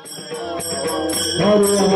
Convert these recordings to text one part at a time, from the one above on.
Oh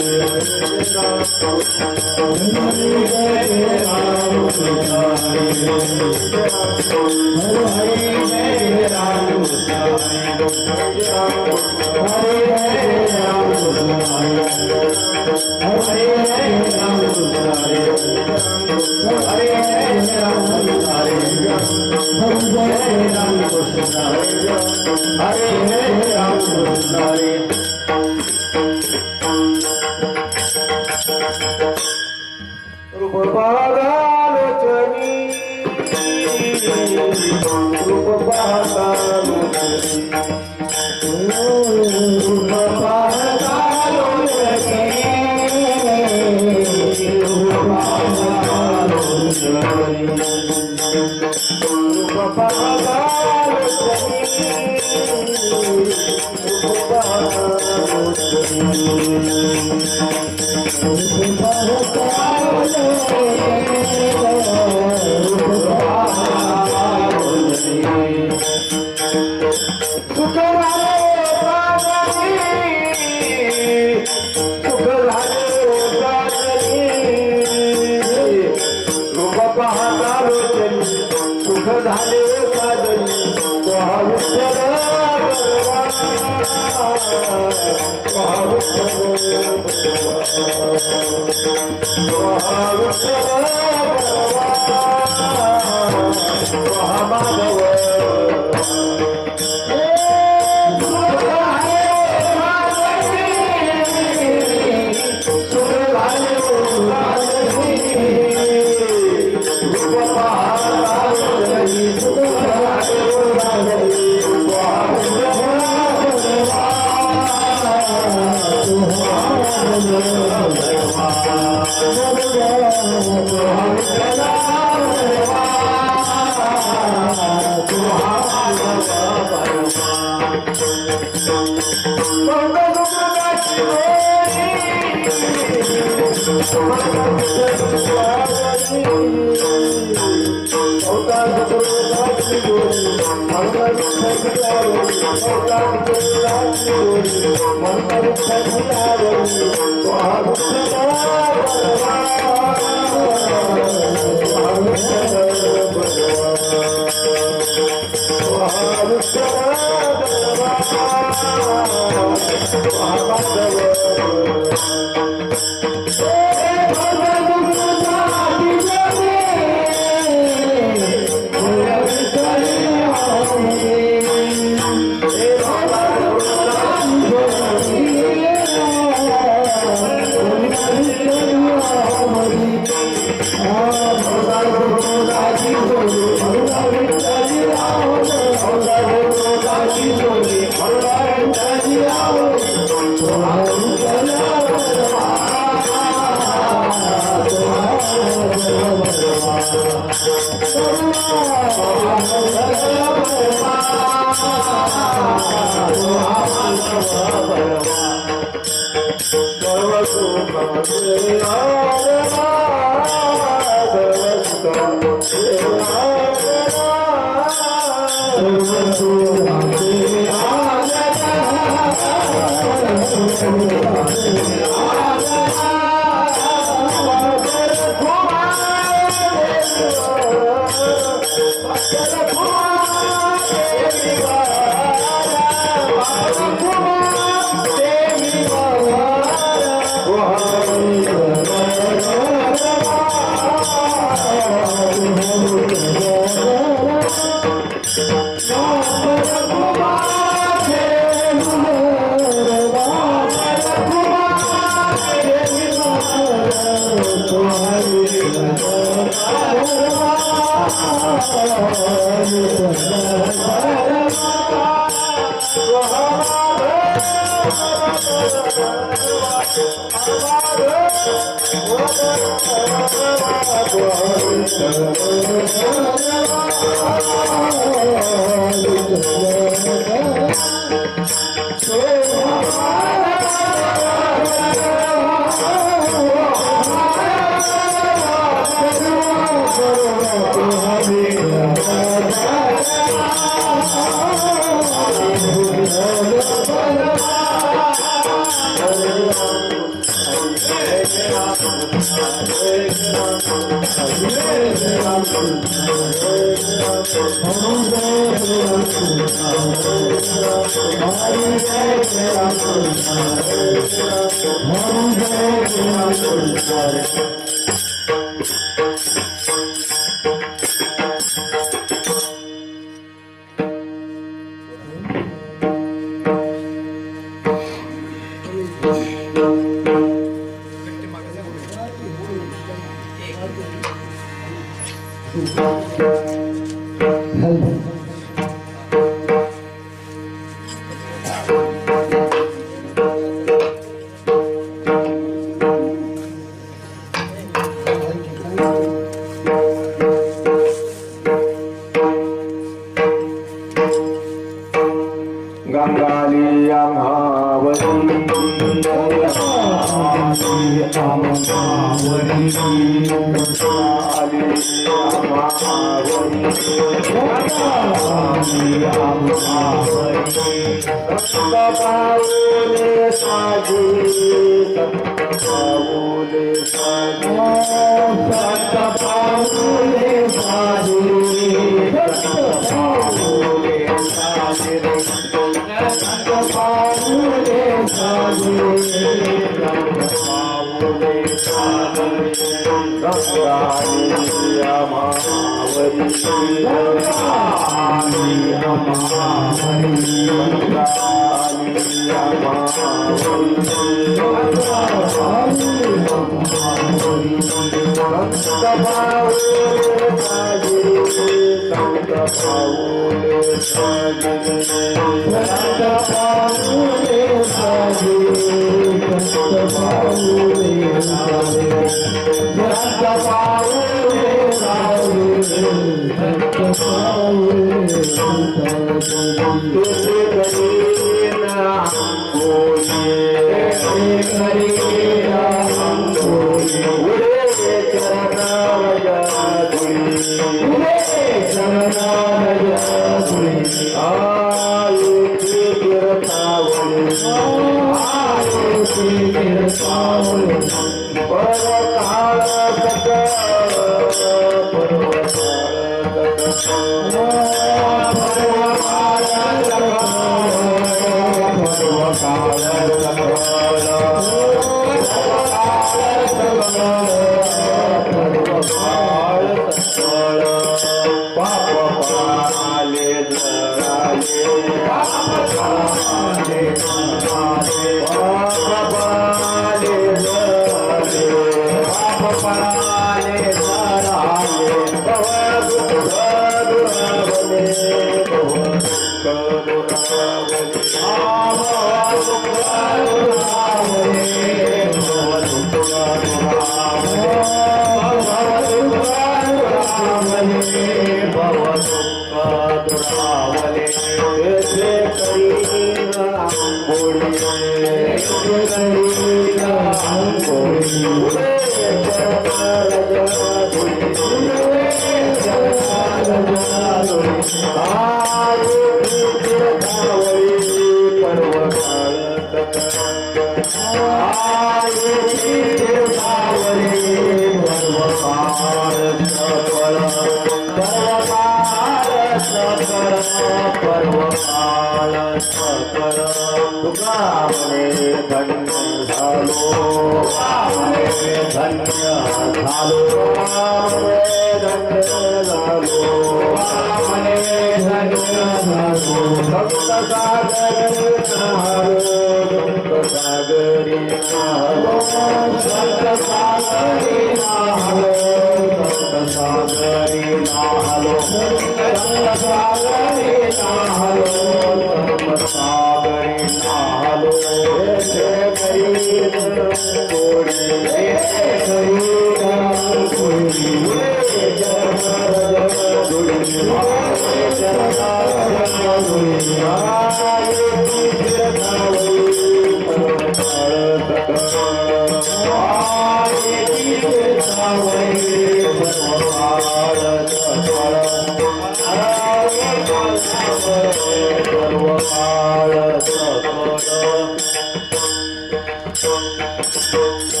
Thank you.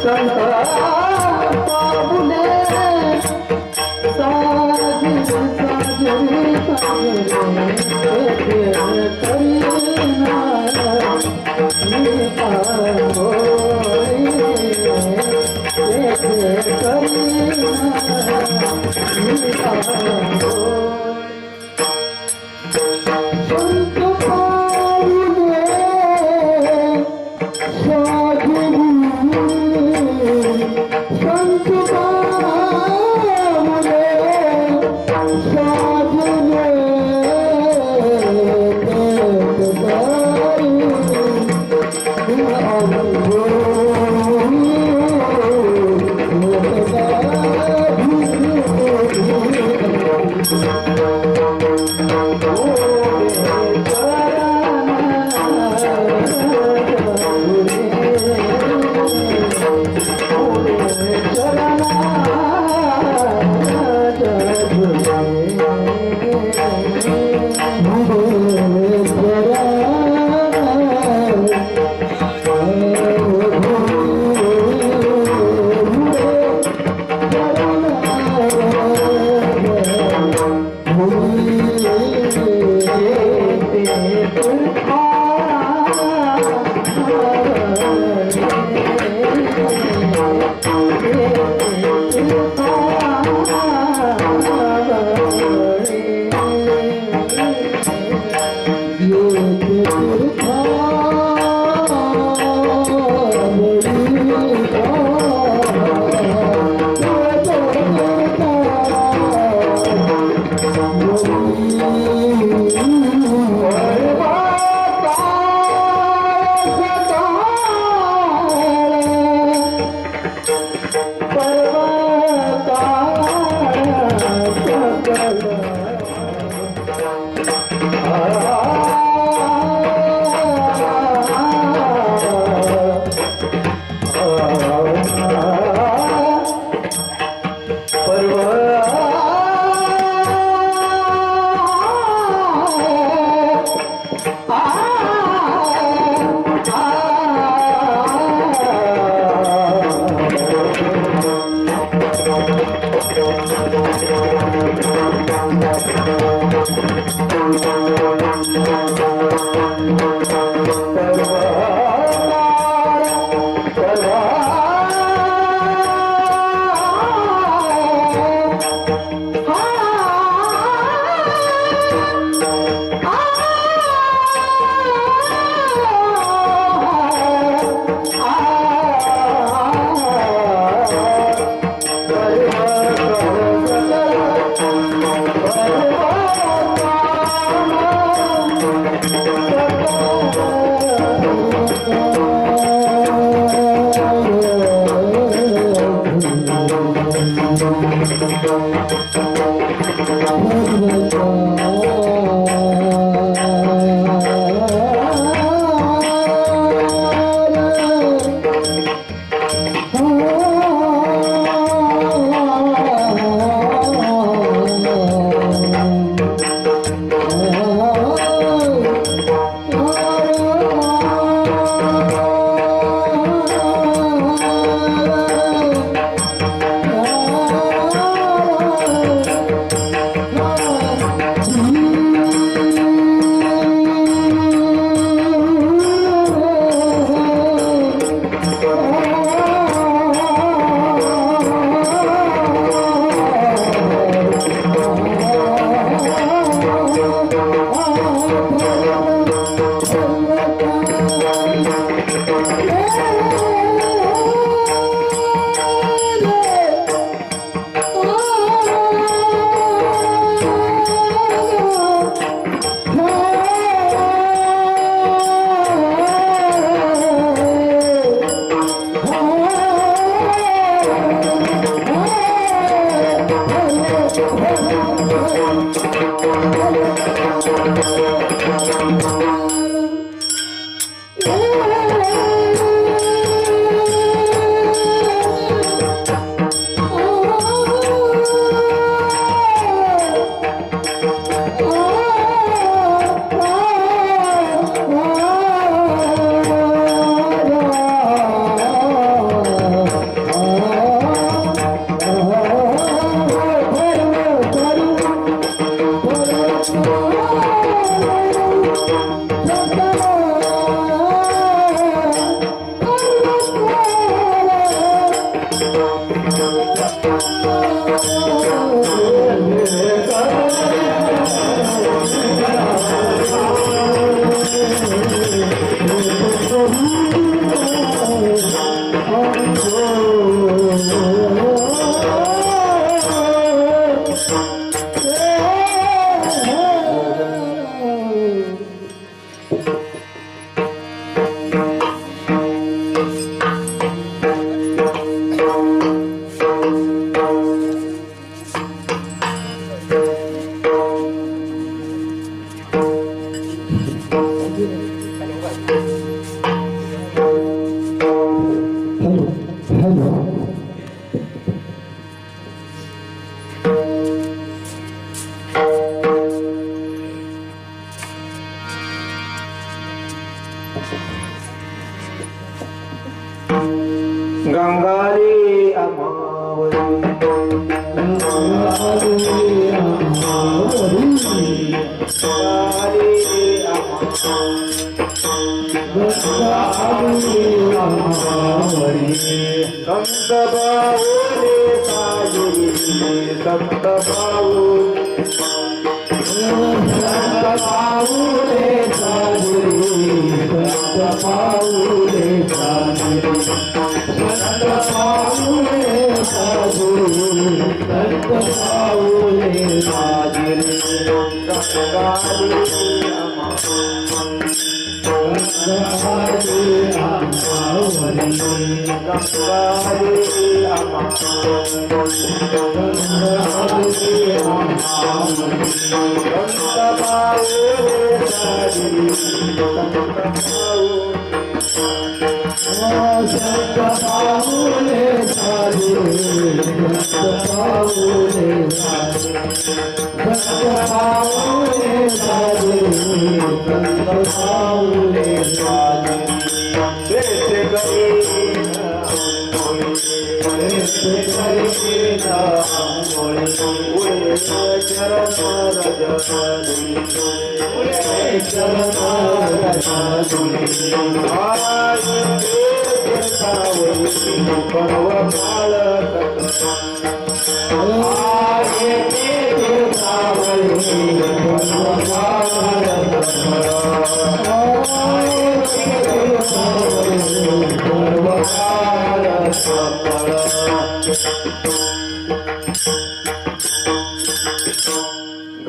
संत गंगाली अमावरी संत बाऊले साजरी संत बाऊले साजरी संत बाऊले साजरी संत बाऊले साजरी संत बाऊले साजरी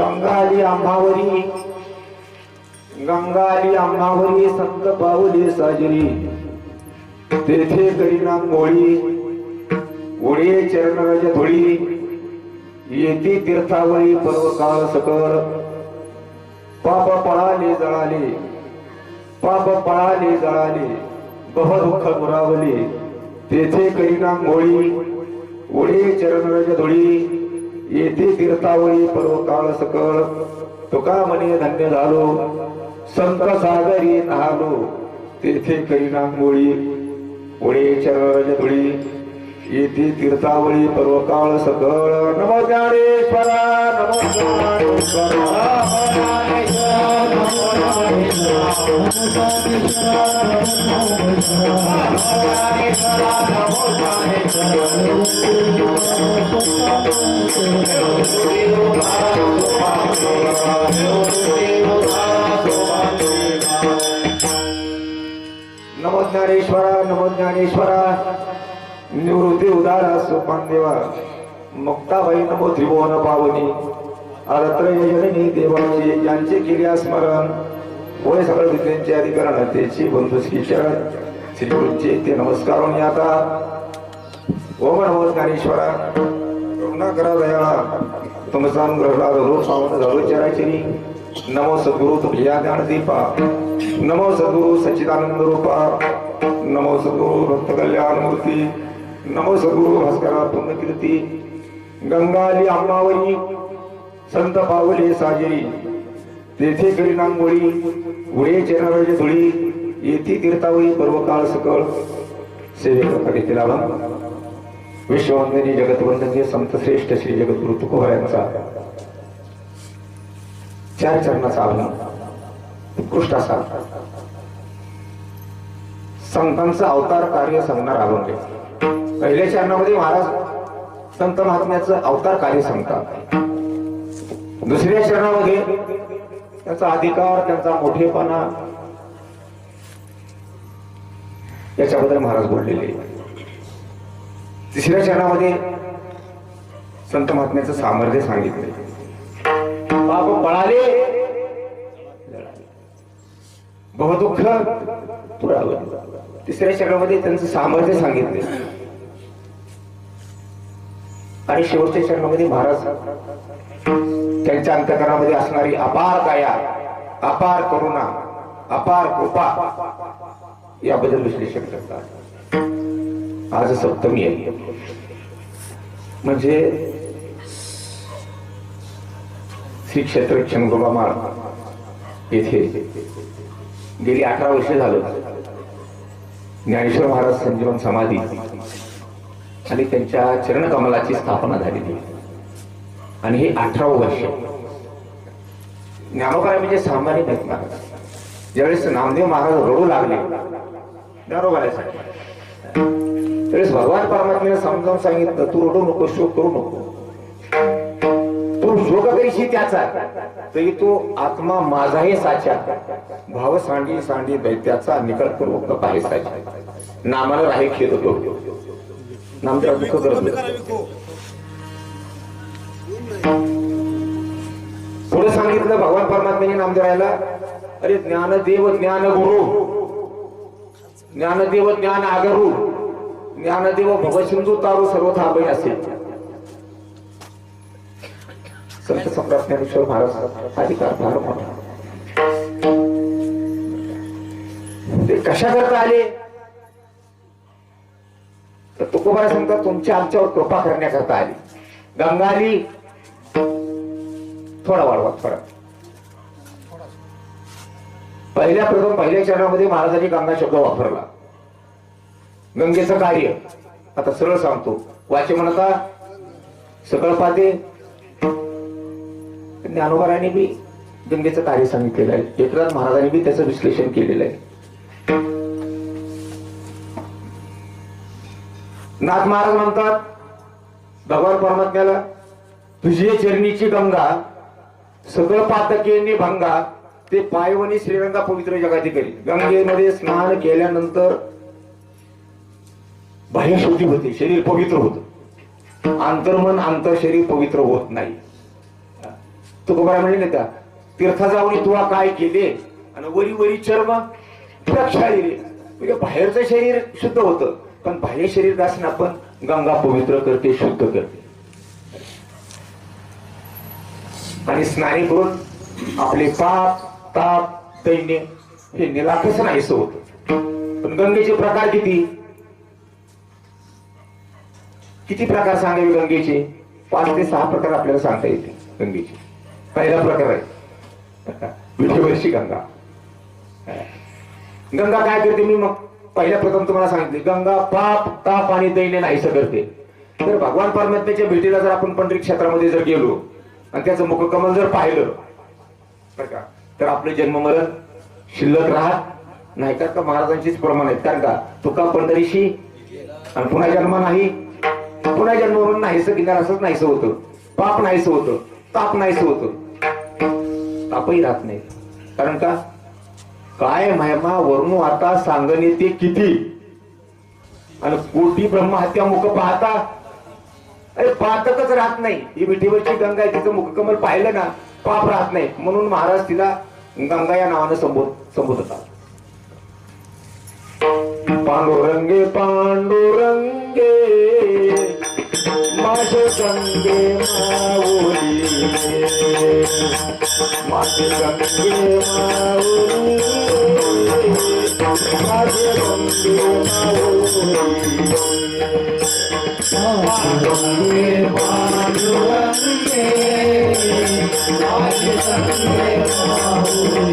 गंगाली आंबावरी गंगाली आंबावरी संत बाऊले साजरी तेथे करीना मोळी उडे चरणराज धुळी येती तीर्थावळी पर्वकाळ सकळ पाप पळाले जळाले पाप पळाले जळाले बह दुःख दुरावले तेथे करीना मोळी उडे चरणराज धुळी येथे तीर्थावळी पर्वकाळ सकळ तुका म्हणे धन्य झालो संत सागरी नहालो तेथे करीना मोळी उडे चरणराज धुळी येथे तीर्थावळी पर्वकाळ सकळ नमो ज्ञानेश्वरा नमो ज्ञानेश्वरा नमो ज्ञानेश्वरा नमो ज्ञानेश्वरा निवृत्ती उदारा सोपान देवा मुक्ताबाई नमो त्रिभुवन पावनी आरत्रय जननी देवाची यांचे केल्या स्मरण वय सकळ विद्यांचे अधिकरण त्याची बंधुस्की चरण श्री गुरुचे ते नमस्कार आता ओम नमो ज्ञानेश्वरा करुणा करा दयाळा तुमचा अनुग्रह रोज सावन झालो चराचरी नमो सद्गुरु तुझ्या ज्ञान दीपा नमो सद्गुरु सच्चिदानंद रूपा नमो सद्गुरु भक्त कल्याण मूर्ती नमो सद्गुरु भास्करा पुण्यकीर्ती गंगाली आंबावरी संत बाऊले साजरी तेथे करीना मोळी उडे चरणराज धुळी येथे तीर्थावळी पर्वकाळ सकळ सेवेकरता घेतील विश्ववंदनीय जगतवंदनीय संत श्रेष्ठ श्री जगद्गुरु तुकोबारायांचा चार चरणाचा अभंग उत्कृष्ट असा संतांचा अवतार कार्य सांगणार अभंग पहिल्या चरणामध्ये महाराज संत महात्म्याचं अवतार कार्य सांगतात. दुसऱ्या चरणामध्ये त्यांचा अधिकार, त्यांचा मोठेपणा याच्याबद्दल महाराज बोललेले. तिसऱ्या चरणामध्ये संत महात्म्याचं सामर्थ्य सांगितले. पाप पळाले, बहुदुःख पुरावं. तिसऱ्या चरणामध्ये त्यांचं सामर्थ्य सांगितले. आणि शेवटच्या चरणामध्ये महाराज त्यांच्या अंतःकरणामध्ये असणारी अपार दया, अपार करुणा, अपार कृपा याबद्दल विश्लेषण करतात. आज सप्तमी आहे, म्हणजे श्री क्षेत्र क्षणगोबामाळ येथे गेली 18 वर्षे झालं ज्ञानेश्वर महाराज संजीवन समाधी आणि त्यांच्या चरणकमलाची स्थापना झालेली. आणि हे 18वं वर्ष. ज्ञानोबा म्हणजे सामान्य नाहीत महाराज. ज्यावेळेस नामदेव महाराज रडू लागले ज्ञानोबासाठी, त्यावेळेस भगवान परमात्म्याने समजावून सांगितलं, तू रडू नको, शोक करू नको. तू शोक करीशी त्याचा, तरी तो आत्मा माझाही साचा. भाव सांडी सांडी दैत्याचा, निकट पूर्वक पाहे साचा. नामाला राही खेळ होतो, नामदेव दुःख करत. पुढे सांगितलं भगवान परमात्म्याने नामदेवाला, अरे ज्ञानदेव ज्ञानगुरु, ज्ञानदेव ज्ञान आगरू, ज्ञानदेव भवसिंधू तारू सर्वथा अभय असेल. संत सम्राट ज्ञानेश्वर महाराज अधिकार फार मोठा. ते कशा करता आले तर तुकोबा सांगतात, तुमच्या आमच्यावर कृपा करण्याकरता आली. गंगाली थोडा वाढवा, थोडा. पहिल्या चरणामध्ये महाराजांनी गंगा शब्द वापरला. गंगेचं कार्य आता सरळ सांगतो. वाचे म्हणता सकळ पाते. ज्ञानोबारांनी बी गंगेचं कार्य सांगितलेलं आहे. एकनाथ महाराजांनी बी त्याचं विश्लेषण केलेलं आहे. नाथ महाराज म्हणतात भगवान परमात्म्याला, तुझे चरणीची गंगा सगळं पातकेने भंगा, ते पायवणी श्रीरंगा पवित्र जगाती करी. गंगेमध्ये स्नान केल्यानंतर बाह्य शुद्धी होते, शरीर पवित्र होत. आंतरमन आंतर शरीर पवित्र होत नाही. तुकोबा म्हणले ना, त्या तीर्थ जाऊन तुला काय केले आणि वरी वरी चर्म प्रक्षाळले. म्हणजे बाहेरचं शरीर शुद्ध होतं, पण बाह्य शरीर दासन आपण गंगा पवित्र करते, शुद्ध करते. आणि स्नानी करून आपले पाप ताप दैन्य हे निराकस नाहीसं होत. पण गंगेचे प्रकार किती किती प्रकार सांगावे गंगेचे? 5 ते 6 प्रकार आपल्याला सांगता येते गंगेचे. पहिला प्रकार आहे विठेवरची गंगा. गंगा काय करते? मी मग पहिल्या प्रथम तुम्हाला सांगितले, गंगा पाप ताप आणि दैन्य नाहीसं करते. तर भगवान परमात्म्याच्या भेटीला जर आपण पंढरी क्षेत्रामध्ये जर गेलो आणि त्याचं मुखकमल जर पाहिलं तर आपले जन्ममरण शिल्लक राहत नाही. का महाराजांचीच प्रमाण आहेत. कारण का तुका पंढरीशी आणि पुन्हा जन्म नाही, पुन्हा जन्म नाहीसं केल्यावर असंच नाहीसं होतं. पाप नाहीसं होतं, ताप नाहीसं होतं, तापही राहत नाही. कारण का काय महिमा वर्णू आता सांगणे ते किती, आणि कोटी ब्रह्महत्या मुख पाहता. अरे पातकच राहत नाही. ही विठीवरची गंगा आहे, तिचं मुखकमल पाहिलं ना पाप राहत नाही. म्हणून महाराज तिला गंगा या नावानं संबोधतात. पांडुरंगे पांडुरंगे माझे गंगे माऊली, माझे गंगे माऊली, माझे गंगे माऊली. पांडुरंगे पांडुरंगे माझे गंगे माऊली,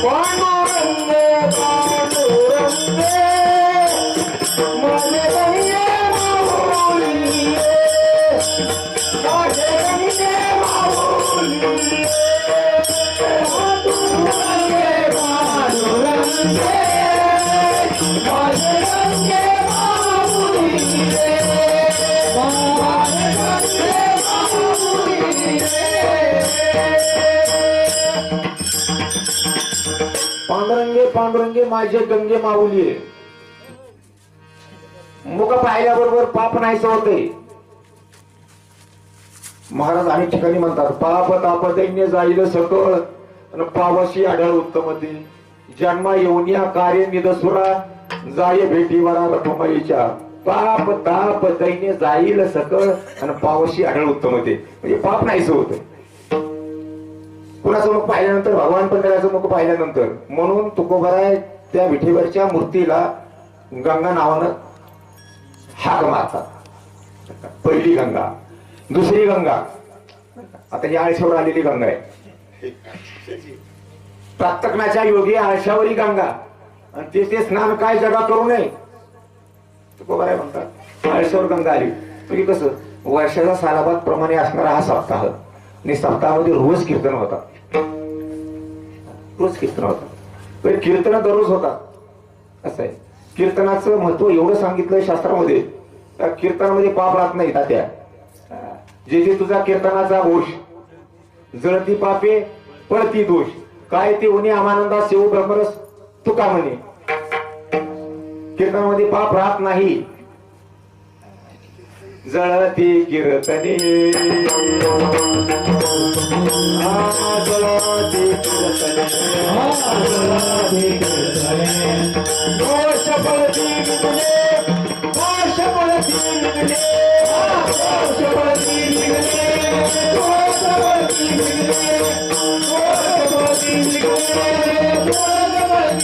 पांडुरंगे पांडुरंगे माझे गंगे माऊली, माझे गंगे पांडुरंगे पांडुरंगे माझे गंगे माऊली, मुख पाहिल्याबरोबर पाप नाहीच होते. महाराज अनेक ठिकाणी म्हणतात पाप ताप दैन्य जाईल सकळ आणि पावशी आढळ उत्तमते. जन्मा येऊनिया कार्य निदसुरा जाय भेटीवरा रथुमाईच्या. पाप ताप दैन्य जाईल सकळ आणि पावशी आढळ उत्तमते. म्हणजे पाप नाहीच होत. कुणाचं मुख पाहिल्यानंतर भगवान पंढऱ्याचं मुख पाहिल्यानंतर म्हणून तुकोबराय त्या विठेवरच्या मूर्तीला गंगा नावानं हाक मारतात. पहिली गंगा, दुसरी गंगा, आता ही आळशावर आलेली गंगा आहे. प्रातकनाच्या योगी आळशावरी गंगा आणि ते स्नान काय जगा करू नये तुकोबराय म्हणतात. आळशावर गंगा आली म्हणजे कसं वर्षाच्या सालाबाद प्रमाणे असणारा हा सप्ताह आणि सप्ताहामध्ये रोज कीर्तन होता. रोज कीर्तन होता. कीर्तन दररोज होता असं आहे. कीर्तनाचं महत्व एवढं सांगितलंय शास्त्रामध्ये. कीर्तनामध्ये पाप राहत नाही तात्या. जे जे तुझा कीर्तनाचा घोष जळती पापे पळती दोष काय ते उन्हे आमानंदा सेव ब्रह्मरस तुका म्हणे. कीर्तनामध्ये पाप राहत नाही. जळती कीर्तने जळती दोष पळती विघ्ने दोष पळती विघ्ने दोष पळती विघ्ने दोष पळती विघ्ने दोष पळती विघ्ने दोष पळती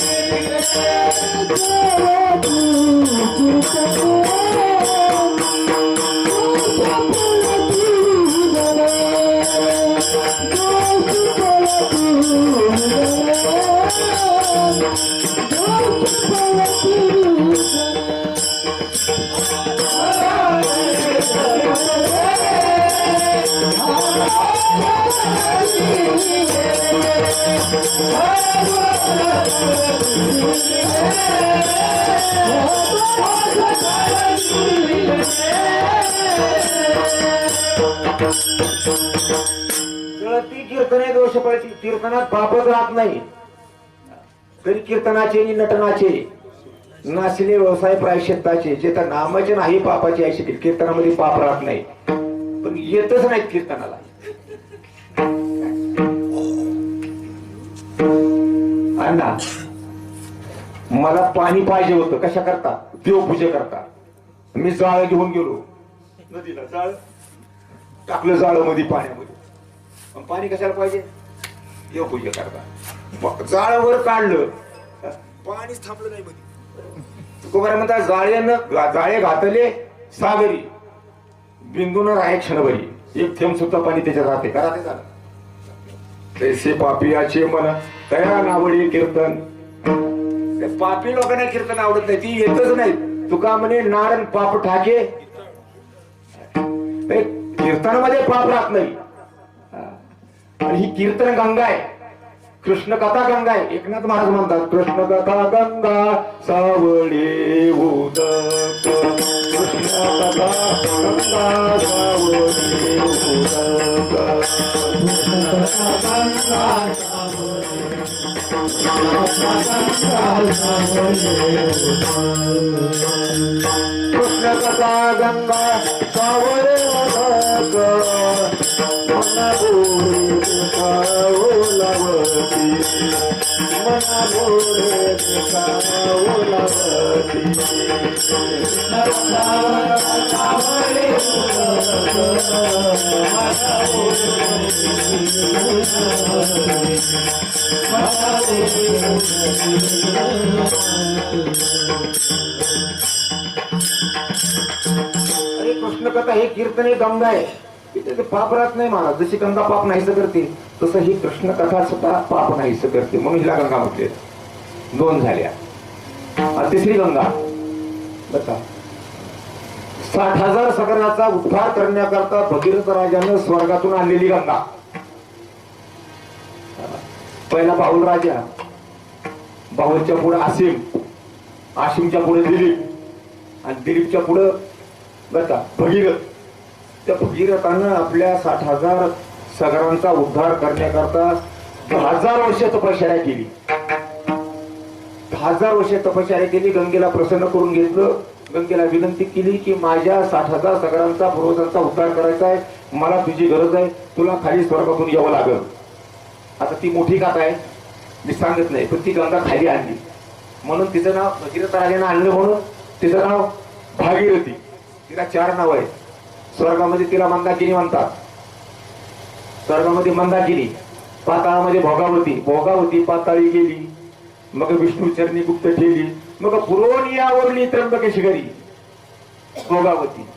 जळती कीर्तने दोष पळती. कीर्तनात पापच राहत नाही. तरी कीर्तनाचे आणि नटनाचे नाचले व्यवसाय प्रायश्चित्ताचे जे तर नामाचे नाही पापाचे असे कीर्तनामध्ये पाप राहत नाही. पण येतच नाहीत कीर्तनाला. अण्णा मला पाणी पाहिजे होतं कशा करता देवपूजे करता. मी जाळ घेऊन गेलो नदीला. जाळ टाकलं जाळ मध्ये पाण्यामध्ये. पाणी कशाला पाहिजे देवपूजे करता. जाळावर काढलं पाणीच थांबलं नाही मध्ये. तुकोबारा म्हणतात जाळे घातले सागरी बिंदून राहे क्षणभरी एक थेंब सुद्धा पाणी त्याच्यात राहते का राहते झालं. तैसे पापियाचे मन तया नावडी कीर्तन. पापी लोकांना कीर्तन आवडत नाही. ती येतच नाही. तुका म्हणे नारण पाप ठाके. कीर्तनामध्ये पाप राहत नाही. आणि ही कीर्तन गंगा आहे. कृष्ण कथा गंगा आहे. एकनाथ महाराज म्हणतात कृष्ण कथा गंगा सावळे उदक. कृष्ण कथा गंगा सावळे उदक. कृष्ण कथा गंगा सावळे उदक. मना बोरे अरे कृष्ण कथा हे कीर्तन हे गंगा आहे. त्याचे पाप राहत नाही महाराज. जशी गंगा पाप नाहीस करते तसं ही कृष्ण कथा सुद्धा पाप नाहीस करते. म्हणून हिला गंगा म्हटले. दोन झाल्या. तिसरी गंगा बता 60,000 सगराचा उद्धार करण्याकरता भगीरथ राजानं स्वर्गातून आणलेली गंगा. पहिला बाहुल राजा, बाहुलच्या पुढे आसिम, आसिमच्या पुढे दिलीप आणि दिलीपच्या पुढे बता भगीरथ. त्या भगीरथानं आपल्या 60,000 सगळ्यांचा उद्धार करण्याकरता 1000 वर्ष तपश्चर्या केली. 1000 वर्ष तपश्चर्या केली. गंगेला प्रसन्न करून घेतलं. गंगेला विनंती केली की माझ्या 60,000 सगळ्यांचा पूर्वजांचा उद्धार करायचा आहे. मला तुझी गरज आहे. तुला खाली स्वर्गातून यावं लागल. आता ती मोठी कथा आहे, मी सांगत नाही, पण ती गंगा खाली आणली म्हणून तिचं नाव भगीरथ राजाने आणलं म्हणून तिचं नाव भागीरथी. तिला 4 नाव आहे. स्वर्गामध्ये तिला मंदाकिनी म्हणतात. स्वर्गामध्ये मंदाकिनी, पाताळामध्ये भोगावती. भोगावती पाताळी गेली, मग विष्णू चरणी गुप्त ठेवली, मग पुरोनियावरली त्र्यंबकेश्वरी, भोगावती,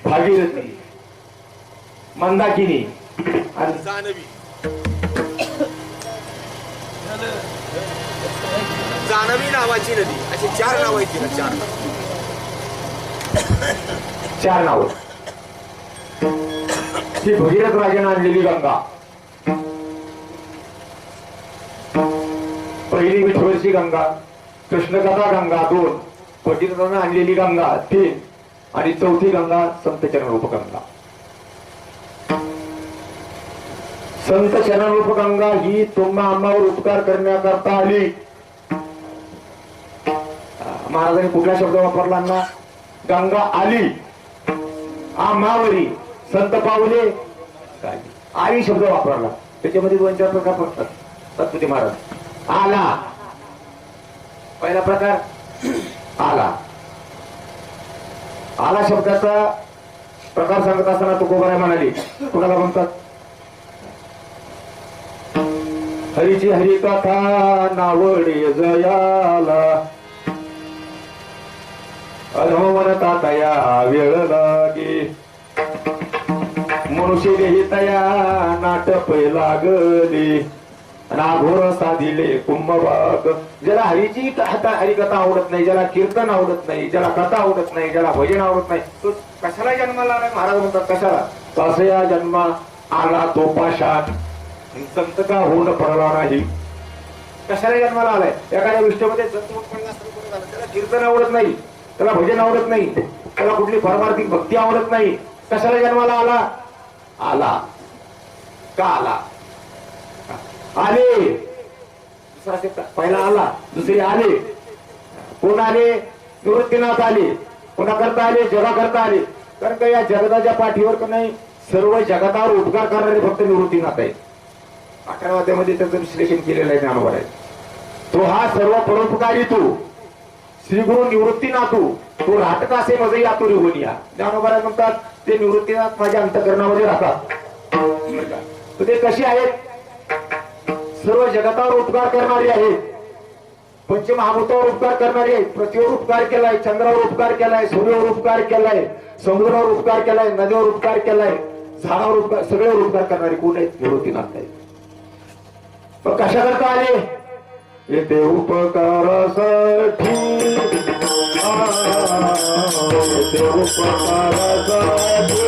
भागीरथी, मंदाकिनी आणि जानवी नावाची नदी. अशी 4 नाव आहेत तिला. 4 नाव. ही भगीरथ राजाने आणलेली गंगा. पहिली विठ्ठलची गंगा, कृष्णकथा गंगा 2, भगीरथाने आणलेली गंगा 3 आणि चौथी गंगा संत चरणरूप गंगा. संत चरणरूप गंगा ही तुम्हा आम्हावर उपकार करण्याकरता आली. महाराजांनी कुठला शब्द वापरला ना? गंगा आली आम्हावरी, संत पावले आली शब्द वापरला. त्याच्यामध्ये 2-4 प्रकार पडतात. सत्पुते महाराज. आला, पहिला प्रकार आला. आला शब्दाचा प्रकार सांगत असताना तुकोबाराय म्हणाली, कुणाला म्हणतात? हरीची हरिकथा नावडे जयाला, अधमनता तया वेळ लागे, मनुष्य देही तया नाटप लागले, नाघोर साधिले कुंभभाग. ज्याला हरीची हरिकथा आवडत नाही, ज्याला कीर्तन आवडत नाही, ज्याला कथा आवडत नाही, ज्याला भजन आवडत नाही, तो कशाला जन्माला आला? महाराज म्हणतात कशाला? तसया जन्मा आला तो पाशात, संत का होऊन पडला नाही. कशाला जन्माला आलाय? एखाद्या विष्ठेमध्ये त्याला कीर्तन आवडत नाही, त्याला भजन आवडत नाही, त्याला कुठली पारमार्थिक भक्ती आवडत नाही. कशाला जन्माला आला? आला. का आला? आले. दुसरा शब्द, पहिला आला, दुसरे आले. कोण आले? निवृत्तीनाथ आले. कोणा करता आले? जगा करता आले. कारण का या जगताच्या पाठीवर का नाही सर्व जगतावर उपकार करणारे फक्त निवृत्तीनाथ आहे. 18व्या अध्यायामध्ये त्याचं विश्लेषण केलेलं आहे ज्ञानोबा. तो हा सर्व परोपकारी तू श्री गुरु निवृत्तीनाथू, तो राहत असे मजही आतुरी होनिया. ज्ञानोबा म्हणतात ते निवृत्तीनाथ माझ्या अंतःकरणामध्ये राहतात. तर ते कशी आहेत? सर्व जगतावर उपकार करणारी आहेत. पंचमहाभूतावर उपकार करणारी आहेत. पृथ्वीवर उपकार केलाय, चंद्रावर उपकार केलाय, सूर्यावर उपकार केलाय, समुद्रावर उपकार केलाय, नदीवर उपकार केलाय, झाडावर उपकार, सगळ्यावर उपकार करणारी कोण आहेत? निवृत्तीनाथ आहेत. मग कशा करता आले? येथे उपकारासाठी, येथे उपकारासाठी,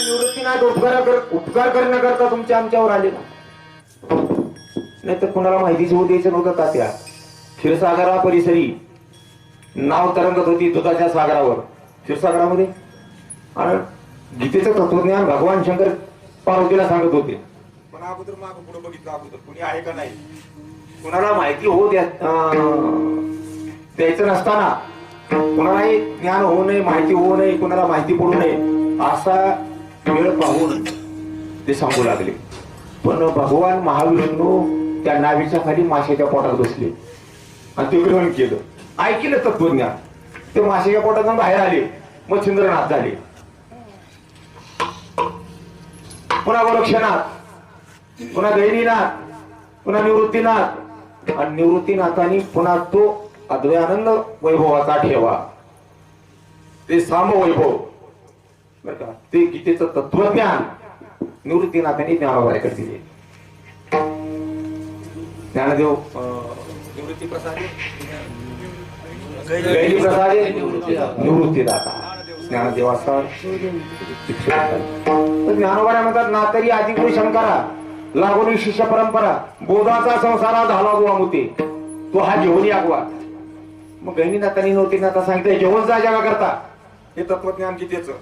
निवृत्तीनाथ उपकार करण्याकरता तुमच्या आमच्यावर आले ना, नाही तर कुणाला माहितीच होऊ द्यायचं नव्हतं. तात्या क्षीरसागरा परिसरी नाव तरंगत होती दुधाच्या सागरावर, क्षीरसागरामध्ये. आणि गीतेचं तत्वज्ञान भगवान शंकर पार्वतीला सांगत होते. पण अगोदर मागं पुढे बघितलं, अगोदर कुणी आहे का नाही कुणाला माहिती होऊ द्यायचं नसताना, कुणालाही ज्ञान होऊ नये, माहिती होऊ नये, कुणाला माहिती पडू नये असा वेळ पाहून ते सांगू लागले. पण भगवान महाविष्णू त्या नावीच्या खाली माशाच्या पोटात बसले आणि ते ग्रहण केलं, ऐकलं तत्वज्ञान. ते माशाच्या पोटातून बाहेर आले, मग चंद्रनाथ झाले, पुन्हा गोरक्षनाथ, पुन्हा गैरीनाथ, पुन्हा निवृत्तीनाथ. आणि निवृत्तीनाथांनी पुन्हा तो अद्वैतानंद वैभवाचा ठेवा, ते साम वैभव बर का, ते गीतेचं तत्वज्ञान निवृत्तीनाथांनी ज्ञानोबाकडे दिले. ज्ञानदेव निवृत्ती प्रसादे, गैरी प्रसादे, निवृत्तीदाता ज्ञानदेवाचा ज्ञानोबा म्हणतात ना तरी आदिगुरु शंकरा लागून शिष्य परंपरा बोधाचा संसारा झाला गोवा मुते तो हा घेऊन यागवा. मग गहिनीनाथांनी निवृत्तीनाथा सांगितलं घेऊन जा जगा करता हे तत्वज्ञान गीतेचं,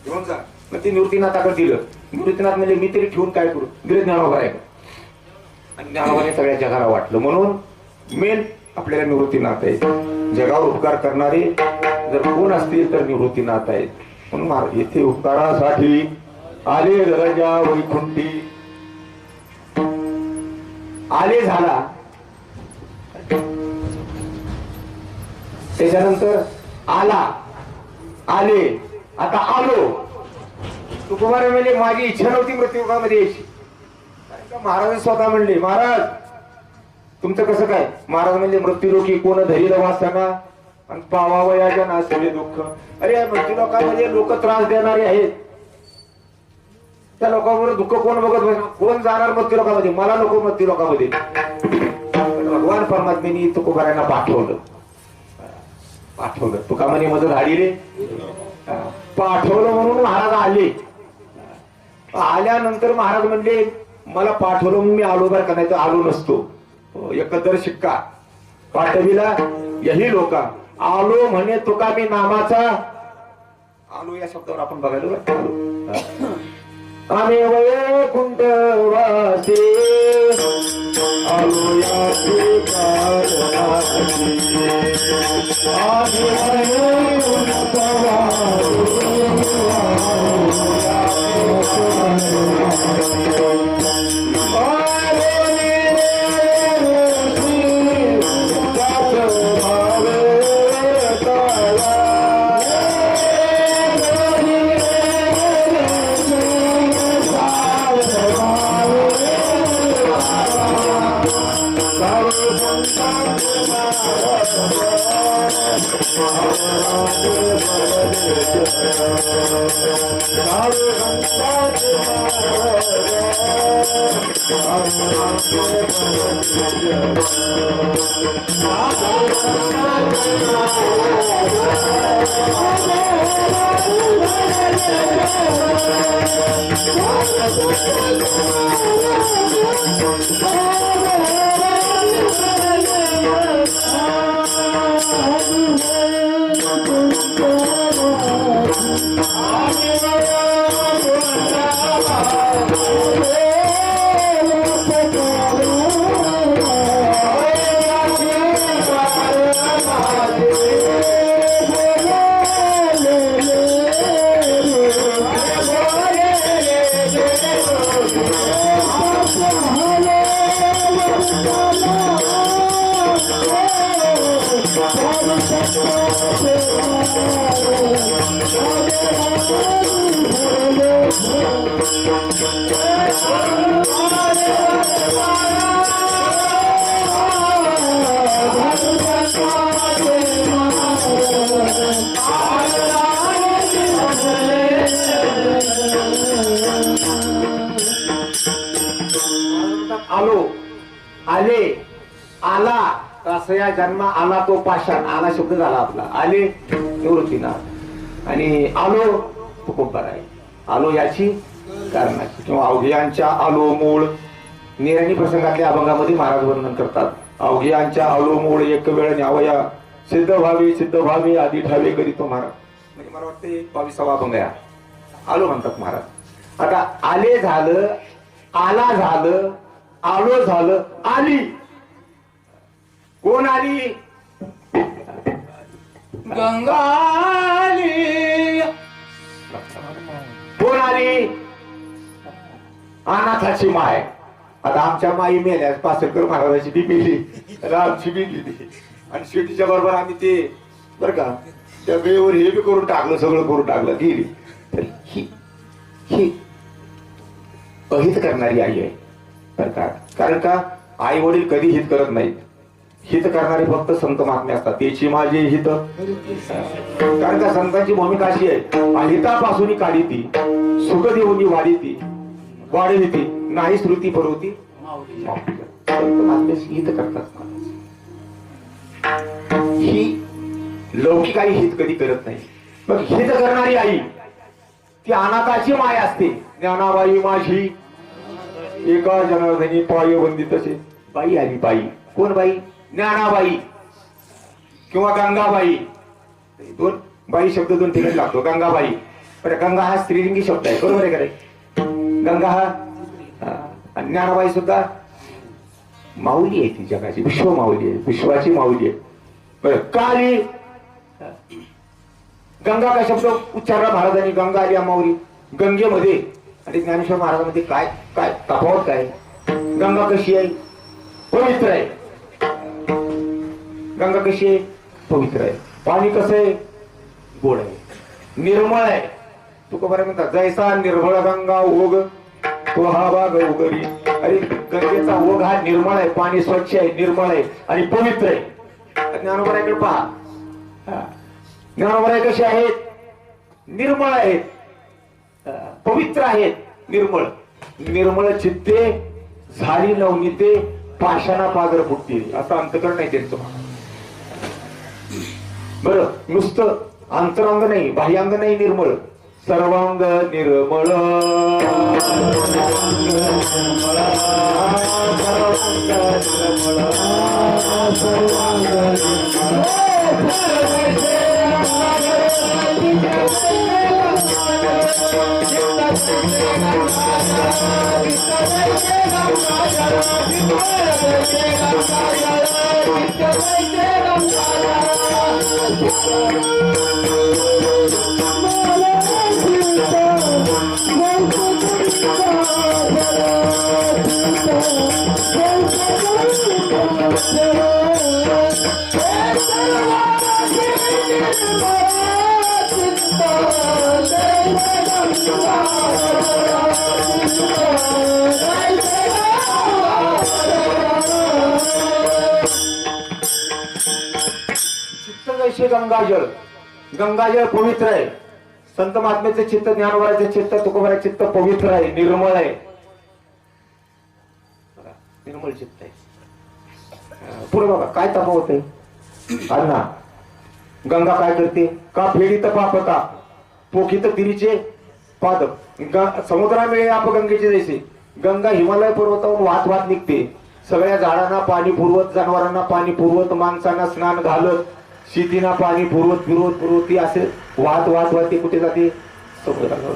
घेऊन जा. मग ते निवृत्तीनाथाकडे दिलं. निवृत्तीनाथ म्हणजे मी तरी ठेवून काय करू, दिले ज्ञानोबा आहे. आणि ज्ञानोबाने सगळ्या जगाला वाटलं. म्हणून मेन आपल्याला निवृत्तीनाथ आहे. जगावर उपकार करणारे जर कोण असतील तर निवृत्तीनाथ आहेत. म्हणून येथे उपकारासाठी आले राजा वैकुंठी आले झाला. त्याच्यानंतर आला, आले, आता आलो. तुकोबारा म्हणजे माझी इच्छा नव्हती मृत्युयुगामध्ये यायची. महाराज स्वतः म्हणले महाराज तुमचं कसं काय. महाराज म्हणजे मृत्यूलोकी कोण धरील वासना आणि पावावयाच्या नासले दुःख. अरे मृत्यू लोकांमध्ये लोक त्रास देणारे आहेत, त्या लोकांवर दुःख कोण बघत बसणार, कोण जाणार मृत्यू लोकांमध्ये, मला नको मृत्यू लोकांमध्ये. भगवान परमात्म्याने तुकोबारांना पाठवलं. तुकामाने मदत आली रे, पाठवलं म्हणून महाराज आले. आल्यानंतर महाराज म्हणले मला पाठवलं म्हणून मी आलो बरं का, नाही तर आलो नसतो. एकंदर शिक्का पाठविला यही लोका आलो म्हणे तुका मी नामाचा. आलो या शब्दावर आपण बघायला आम्ही वैकुंठ वासी आलो या आलो, आले, आला, असं या जन्म आला तो पाषाण, आला शब्द झाला आपला. आले निवृत्तीनाथ आणि आलो तो खूप बरा आहे. आलो याची कारणाची किंवा अवघियांच्या आलो मूळ निराणी प्रसंगातल्या अभंगामध्ये महाराज वर्णन करतात. अवघियांच्या आलो मूळ एक वेळ न्यावया सिद्ध व्हावे आधी ठावे करीतो महाराज. म्हणजे मला वाटते 22वा अभंग आहे. आलो म्हणतात महाराज. आता आले झालं, आला झालं, आलो झालं, आली. कोण आली? गंगा आली. कोण आली? अनाथाची माय. आता आमच्या माई मेल्या, पासरकर महाराजाची बी मेली, आमची बी गेली आणि शेतीच्या बरोबर आम्ही ते बर का त्या वेळेवर हे बी करून टाकलं, सगळं करून टाकलं, गेली. तर ही अहित करणारी आई आहे बर का. कारण का आई वडील कधी हित करत नाहीत. हित करणारे फक्त संत महात्मे असतात. त्याची माझी हित. कारण का संतांची भूमिका अशी आहे, अहितापासून काढी ती सुख देऊन वाढी ती वाढवी ती नाही श्रुती भरवती. संत महात्मे हित करतात. ही लौकिक आई हित कधी करत नाही. मग हित करणारी आई ती अनाथाची माय असते. ज्ञानाबाई माझी एका जनार्दनी पायबंदी तसे. बाई आली. बाई कोण? बाई ज्ञानाबाई किंवा गंगाबाई. दोन बाई शब्द दोन ठिकाणी लागतो. गंगाबाई. पण गंगा हा स्त्रीलिंगी शब्द आहे, बरोबर आहे का रे? गंगा हा ज्ञानाबाई सुद्धा माऊली आहे. ती जगाची विश्व माऊली आहे, विश्वाची माऊली आहे. बरं का आली? गंगा का शब्द उच्चारला महाराजांनी. गंगा आली माऊली. गंगेमध्ये आणि ज्ञानेश्वर महाराजांमध्ये काय काय तफावत काय? गंगा कशी आहे? पवित्र आहे. गंगा कशी आहे? पवित्र आहे. पाणी कसं आहे? गोड आहे, निर्मळ आहे. तुकोबाराय म्हणतात, जैसा निर्मळ गंगा ओघ तो हा बाग उगरी. अरे गंगेचा ओघ हा निर्मळ आहे, पाणी स्वच्छ आहे, निर्मळ आहे आणि पवित्र आहे. ज्ञानोबारायकडे पहा. ज्ञानोबाराय कसे आहेत? निर्मळ आहेत, पवित्र आहेत. निर्मळ निर्मळ चित्ते झाली नवनीते पाषाणा पागर फुटतील. असं अंतकरण नाही त्यांचं. बरं नुसतं अंतरांग नाही, बाह्यांग नाही, निर्मळ सर्वांग निर्मळ. चित्त जैसे गंगाजळ. गंगाजळ पवित्र आहे. संत महात्म्याचे चित्त, ज्ञानोबाराचे चित्त, तुकोबाराचे चित्त पवित्र आहे, निर्मळ आहे. निर्मळ चित्त आहे. पुढे बघा काय तफावत आहे. अण्णा गंगा काय करते? का फेडीत पापता पोखित तिरीचे पादप. समुद्रा मिळे आप गंगेचे जैसे. गंगा हिमालय पर्वतावरून वाहत वाहत निघते. सगळ्या झाडांना पाणी पुरवत, जनावरांना पाणी पुरवत, माणसांना स्नान घालत, शेतीना पाणी पुरवत फिरवत पुरवत ती असे वाहत वाहत वाहत ती कुठे जाते? समुद्रावर.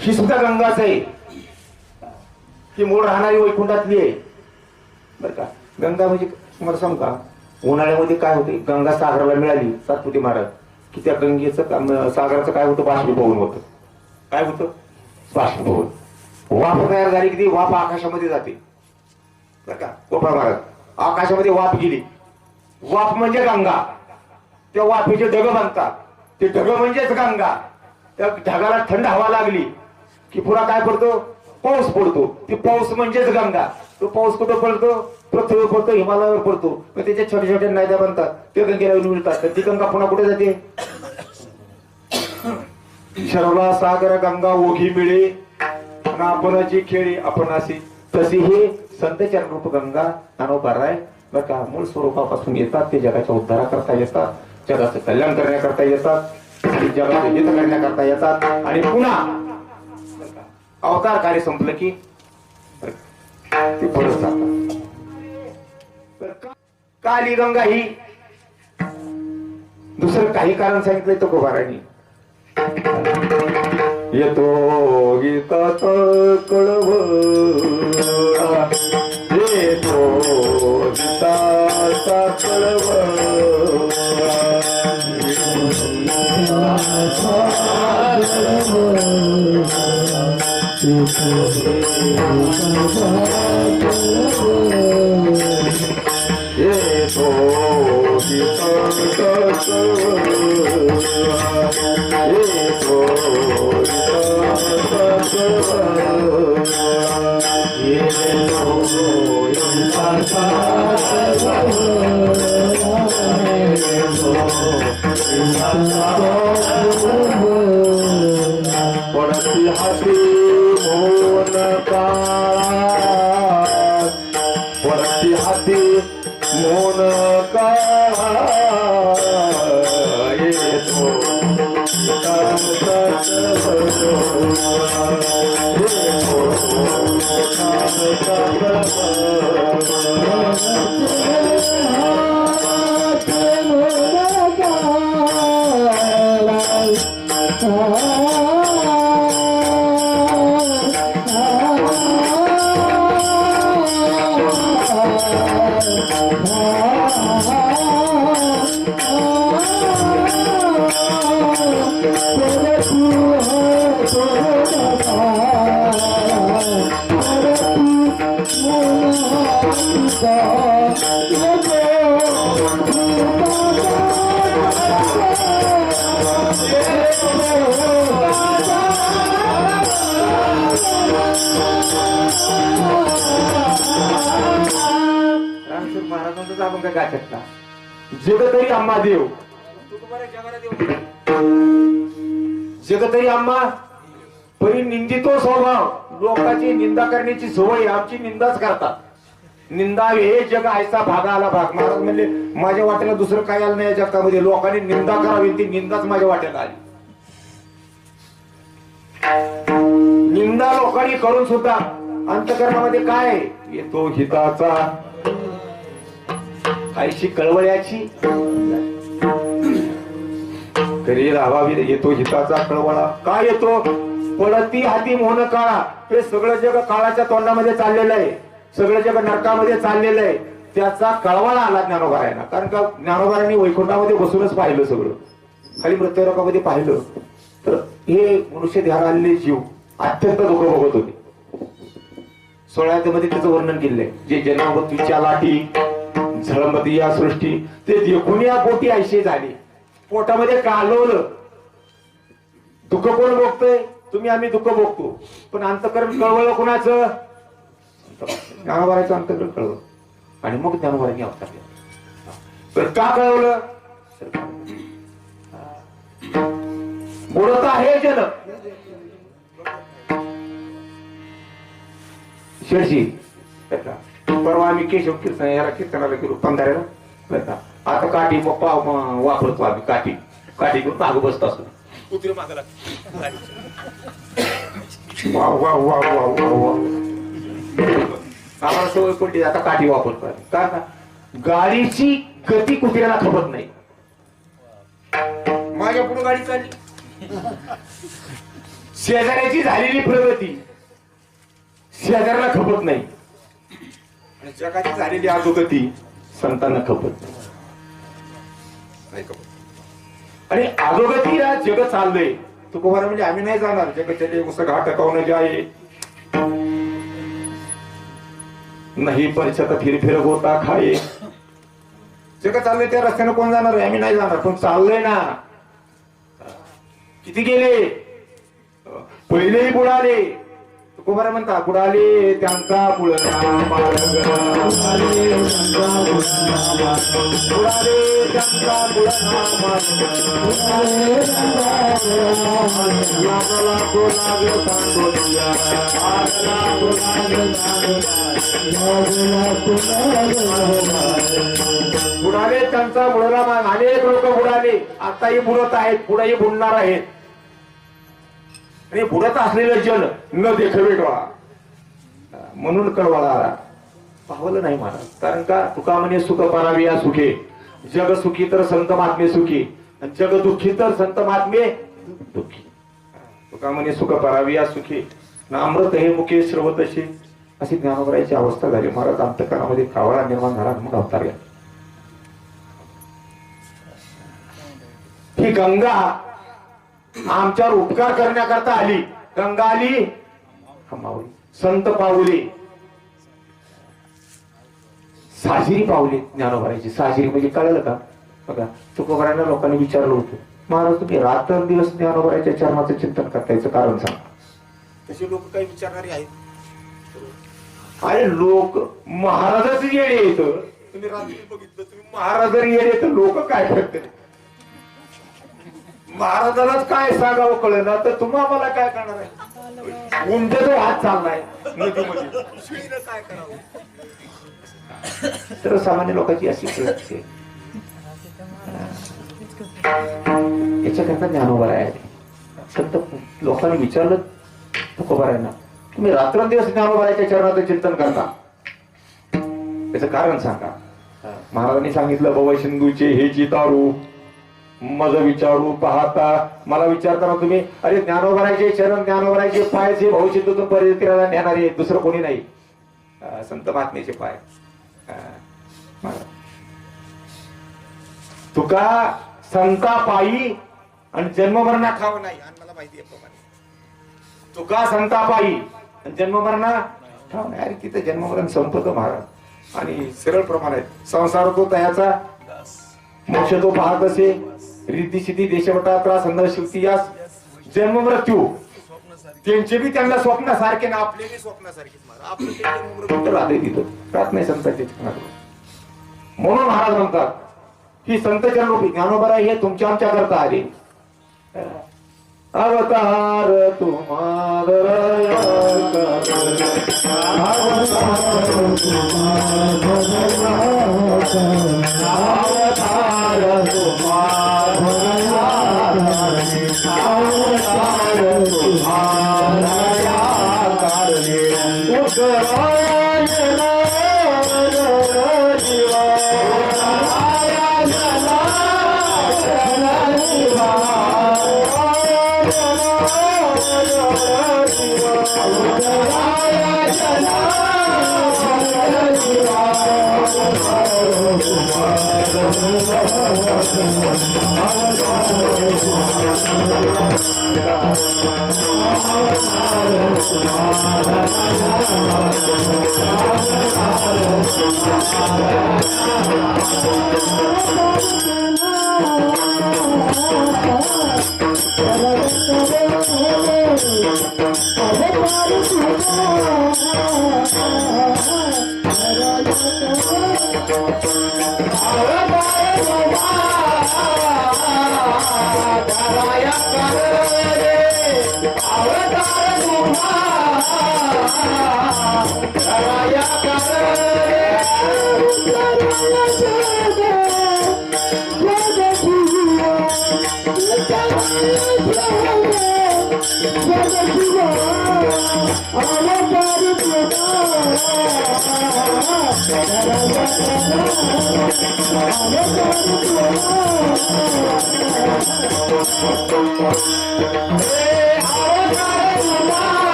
ही सुद्धा गंगाच आहे. ही मूळ राहणारी वैकुंठातली आहे बर का. गंगा म्हणजे तुम्हाला सांगू का, उन्हाळ्यामध्ये काय होते? गंगा सागराला मिळाली सातपुते महाराज की त्या गंगेचं सागराचं काय होतं? बाष्पीभवन होतं. काय होतं? बाष्पीभवन. वाफ तयार झाली की ती वाफ आकाशामध्ये जाते बर का. गोपाळ महाराज आकाशामध्ये वाफ गेली. वाफ म्हणजे गंगा. त्या वाफेचे ढग बनतात. ते ढग म्हणजेच गंगा. त्या ढगाला थंड हवा लागली की पुन्हा काय पडतो, पाऊस पडतो. ती पाऊस म्हणजेच गंगा. तो पाऊस कुठं पडतो, पृथ्वीवर पडतो, हिमालयावर पडतो. मग त्याच्या छोट्या छोट्या नद्या बनतात, ते गंगेला मिळतात. तर ती गंगा पुन्हा कुठे जाते, शरवला सागर गंगा ओघी मिळे आपणाची खेळी आपणाशी. तशी ही संत चरणरूप गंगा ज्ञानोबाराय बरं का मूळ स्वरूपापासून येतात. ते जगाच्या उद्धारा करता येतात, जगाचं कल्याण करण्याकरता येतात, जगाचं हित करण्याकरता येतात. आणि पुन्हा अवतार कार्य संपलं की ते परत जातात. काली गंगा ही दुसरं काही कारण सांगितलंय तुकोबारांनी. येतो गीतात कळव, येतो गीताचा कळव, येतो गीताचा पडती हाती मोन काळा, पडती हाती मोन काळा, येतो महाराजांचा आपण काय गाठला. जगतरी आम्हा देव, जगतरी आम्हा परी निंदितो स्वभाव. लोकांची निंदा करण्याची सवय, आमची निंदाच करतात. निंदा हे जग आयसा भागा आला भाग. महाराज म्हणले माझ्या वाट्याला दुसरं काय आलं नाही या जगामध्ये. लोकांनी निंदा करावी, ती निंदाच माझ्या वाट्याला आली. निंदा लोकांनी करून सुद्धा अंतकरणामध्ये काय येतो हिताचा, काहीशी कळवळ्याची तरी राहावी. येतो हिताचा कळवळा. काय येतो, पडती हाती मोहन काळा. हे सगळं जग काळाच्या तोंडामध्ये चाललेलं आहे, सगळं जग नरकामध्ये चाललेलं आहे. त्याचा कळवळा आला ज्ञानोबारायांना. कारण का ज्ञानोबारांनी वैकुंठामध्ये बसूनच पाहिलं, सगळं खाली मृत्यूलोकामध्ये पाहिलं. तर हे मनुष्य ध्यान आलेले जीव अत्यंत दुःख बघत होते. 16 मध्ये त्याचं वर्णन केलंय. जे जन्मवतीच्या लाठी झळमती या सृष्टी, ते देखून या पोटी ऐशी झाली. पोटामध्ये कालवलं. दुःख कोण भोगतोय, तुम्ही आम्ही दुःख भोगतो. पण अंतकरण कळवलं कोणाचं, ज्ञानोबाराचं अंतकरण कळवलं. आणि मग ज्ञानोबारांनी अवतार केला. तर का कळवलं, बोलत आहे जन शेडशी. परवा आम्ही केशव कीर्तन याला कीर्तनाला गेलो पंधाऱ्याला. आता काठी वापरतो आम्ही. काठी काठी घेऊन मागं बसत असतो. आम्हाला सवय पडली, आता काठी वापरतो. का गाडीची गती कुत्र्याला खपत नाही. माझ्या पुढे गाडी चालली, शेजाऱ्याची झालेली प्रगती शेजाऱ्याला खपत नाही. आणि जगाची झालेली अधोगती संतांना खपत नाही. आणि अधोगतीला जग चाललंय. तुकोबारा म्हणजे आम्ही नाही जाणार. जग चले उस घाट कौन जाए, नाही परछत फिर फिर होता खाये. जे का चाललंय त्या रस्त्याने कोण जाणार आहे? आम्ही नाही जाणार, पण चाललंय ना. किती गेले? पहिलेही बुडाले. तुकोबारा म्हणता बुडाले त्यांचा बुडला मार्ग, बुडाले त्यांचा बुडला मार्ग, लागला तो लाग तांडोलिया, बुडाले त्यांचा बुडला मार्ग. अनेक लोक बुडाले, आताही बुडत आहेत, पुढेही बुडणार आहेत. आणि बुडत असलेलं जल न देखावे डोळा, म्हणून कळवाळा आला. पावलं नाही महाराज. कारण का तुका म्हणे सुख परावी या सुखे, जग सुखी तर संत महात्मे सुखी, जग दुःखी तर संत महात्मे दुःखी. तुका म्हणे सुख परावी या सुखी, नामृत हे मुखे श्रवतशी, अशी ज्ञानोबरायची अवस्था झाली. महाराज अंतःकरणामध्ये कावळा निर्माण झाला, मग अवतार घ्या. ही गंगा आमच्यावर उपकार करण्याकरता आली. गंगा आली माऊली, संत पावले, साजिरी पावले ज्ञानोबारायची. साजिरी म्हणजे कळलं का? बघा तुकोबारांना लोकांनी विचारलं होतं, महाराज तुम्ही रात्रंदिवस ज्ञानोबारायच्या चरणाचं चिंतन करतायचं कारण सांगा. तसे लोक काही विचारणारे आहेत. अरे लोक महाराजच येडे येत. तुम्ही रात्री बघितलं, तुम्ही महाराज जर येडे तर लोक काय करते? महाराजालाच काय सांगावं कळलं ना, तर तुम्हा मला काय करणार आहे? उंच जो हात चाललाय नदीमध्ये, शिळीनं काय करावं? तर सामान्य लोकांची अशी असते. याच्याकरता ज्ञानोबा आहे. फक्त लोकांनी विचारलं तुकोबारायांना, तुम्ही रात्रंदिवस ज्ञानोबाराच्या चरणाचं चिंतन करता, त्याचं कारण सांगा. महाराजांनी सांगितलं, बवा सिंधूचे हे चितारू मज विचारू पाहता. मला विचारताना तुम्ही अरे ज्ञानोबारायचे चरण, ज्ञानोबारायचे पाय जे भाऊ सिंधूतून परितीराला नेणारे दुसरं कोणी नाही, संत महात्मेचे पाय. तुका संता पायी आणि जन्ममरणा ठाव नाही. आणि मला माहिती आहे प्रमाणे तुका संता पायी आणि जन्ममरणा ठाव नाही. अरे तिथे जन्ममरण संपत महाराज. आणि सरळ प्रमाण आहेत. संसार तो तयाचा, मोक्ष तो पाहत असे, रिद्धी सिद्धी देशवटा त्रास अंध शिवती यास जन्म मृत्यू त्यांचे बी त्यांना स्वप्नासारखे ना, आपले बी स्वप्नासारखेच महाराज. आपलं ते जन्म राहते तिथं राहत नाही संतांच्या ठिकाणावर. म्हणून महाराज म्हणतात ही संत जनरूपी ज्ञानोबा हे तुमच्या आमच्या करता आले. अवतार तुम्हारा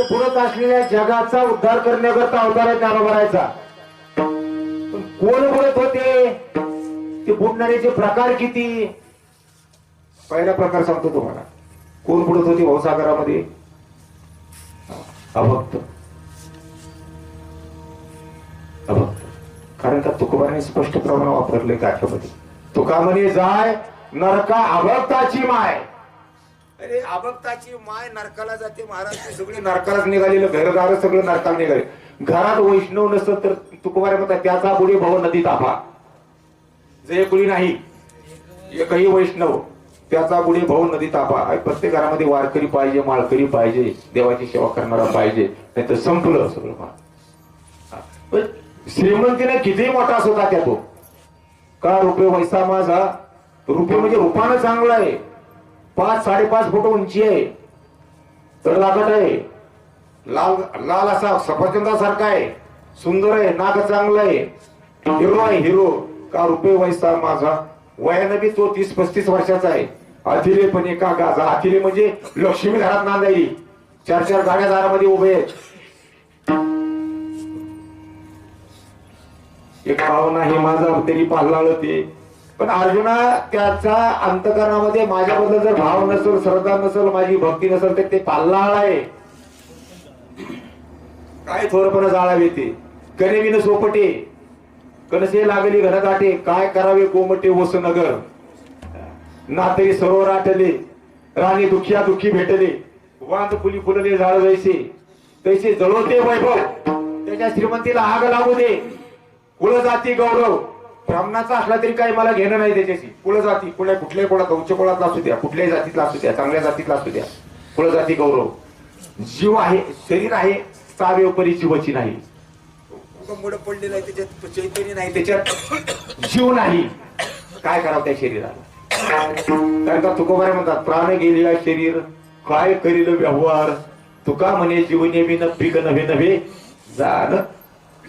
पुरत असलेल्या जगाचा उद्धार करण्याकरता अवतार ज्ञानोबा राहायचा. पण कोण बोलत होते? ते बुडणाऱ्याचे प्रकार किती? पहिला प्रकार सांगतो तुम्हाला. कोण बुडत होते भावसागरामध्ये? अभक्त. अभक्त. कारण का तुकोबाने स्पष्ट प्रमाण वापरले गाठ्यामध्ये. तुका म्हणे जाय नरका अभक्ताची माय. अरे अभक्ताची माय नरकाला जाते महाराज. ते सगळे नरकालाच निघालेलं, घरदार सगळं नरकाला निघाले. घरात वैष्णव नसत तर तुकोबाने म्हणतात त्याचा बुडी भाव नदी तापा. जे कुणी नाही एकही वैष्णव त्याचा बुडी भाऊ नदी तापा. प्रत्येक घरामध्ये वारकरी पाहिजे, माळकरी पाहिजे, देवाची सेवा करणारा पाहिजे, नाही तर संपलं सगळं. श्रीमंतीने कितीही मोठा होता त्या तो का रुपये वैसा माझा. रुपये म्हणजे रूपानं चांगला आहे. 5-5.5 फूट उंची आहे, तडलाकट आहे, लाल लाल असा सफरचंदासारखा आहे, सुंदर आहे, नाक चांगलं आहे, हिरो आहे हिरो. का रुपये वैसा माझा. वयानं बी तो 30-35 वर्षाचा आहे. अथिले पण एका गाजा. अथिले म्हणजे लक्ष्मी घरात नांदायली. 4-4 गाड्या दारामध्ये उभे आहेत. एक भाव नाही माझा तरी पाहलाळ ते. पण अर्जुना त्याच्या अंतकरणामध्ये माझ्याबद्दल जर भाव नसेल, श्रद्धा नसेल, माझी भक्ती नसेल तर ते पाल्लाळ आहे. काय थोरपणा जाळावे ते. कनेविन सोपटे कणसे लागली घनदाटे. काय करावे कोमटे वसनगर. ना तरी सरोवर आटले, राणी दुखिया दुःखी भेटले. वांद फुली फुलले झाड जैसे तैसे जळवते वैभव. त्याच्या श्रीमंतीला आग लागू दे. कुळ जाती गौरव. ब्राह्मणाचा असला तरी काही मला घेणं नाही त्याच्याशी. कुळ जाती कुठल्याही कुळात, उच्च कुळातला असू द्या, कुठल्याही जातीतला असू द्या, चांगल्या जातीतला असू द्या, कुळ जाती गौरव. जीव आहे, शरीर आहे, सावेव परी जीवची नाही. मुड पडलेलं आहे त्याच्यात चैतन्य नाही, त्याच्यात जीव नाही. काय करावं त्या शरीराला. कारण का तुकोबारे म्हणतात प्राण गेलेला शरीर काय करील व्यवहार. तुका म्हणे जीवने मी नव्हे नव्हे नव्हे जाण.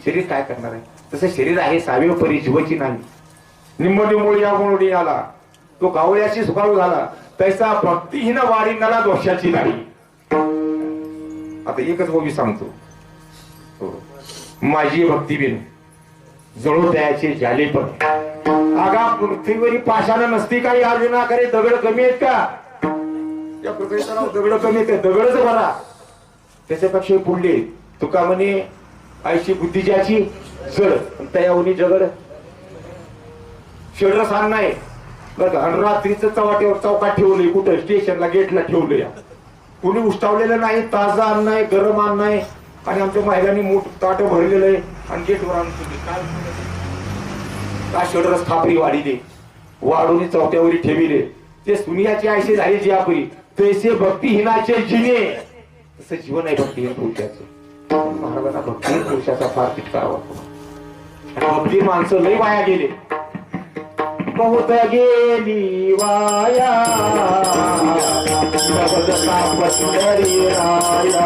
शरीर काय करणार आहे. तसं शरीर आहे सावेव परी जीवची नाही. निंबोडी या मोडी आला तो गावळ्याशी सुखाळू झाला. तैसा भक्तीहीन वारी नला दोषाची नाही. आता एकच गोबी सांगतो. माझी भक्ती बिन जळू द्यायचे झाले पण. आगा पृथ्वीवरी पाषाण नसती काही अर्जुना करे. दगड कमी आहेत का? या पृथ्वीचं नाव दगड कमी आहेत. दगडच भरा त्याच्यापेक्षा पुढले. तुका म्हणे आईची बुद्धी ज्याची जड तयावनी जगड. शेडरस अन्न आहे बरं का. आणि रात्रीचं चव्हाट्यावर चौकात ठेवलंय. कुठं स्टेशनला गेटला ठेवलंय. कुणी उष्टावलेलं नाही. ताजा अन्न आहे, गरम अन्न आहे. आणि आमच्या महिलांनी मोठ ताट भरलेलं आहे आणि गेटवर आणून काय शेडरस खापरी वाढीले वाढून चौथ्यावरी ठेविले. ते सुनियाची आयसे झाले जियापुरी तैसे भक्तिहीनाचे जिने. तसं जीवन आहे भक्तिहीन पुरुषाचं. महाराजांना भक्तिहीन पुरुषाचा फार तिटकारा वाटतो. भक्ती माणसं लय वाया गेले. बहुत गेली वाया बदता पंढरी राया.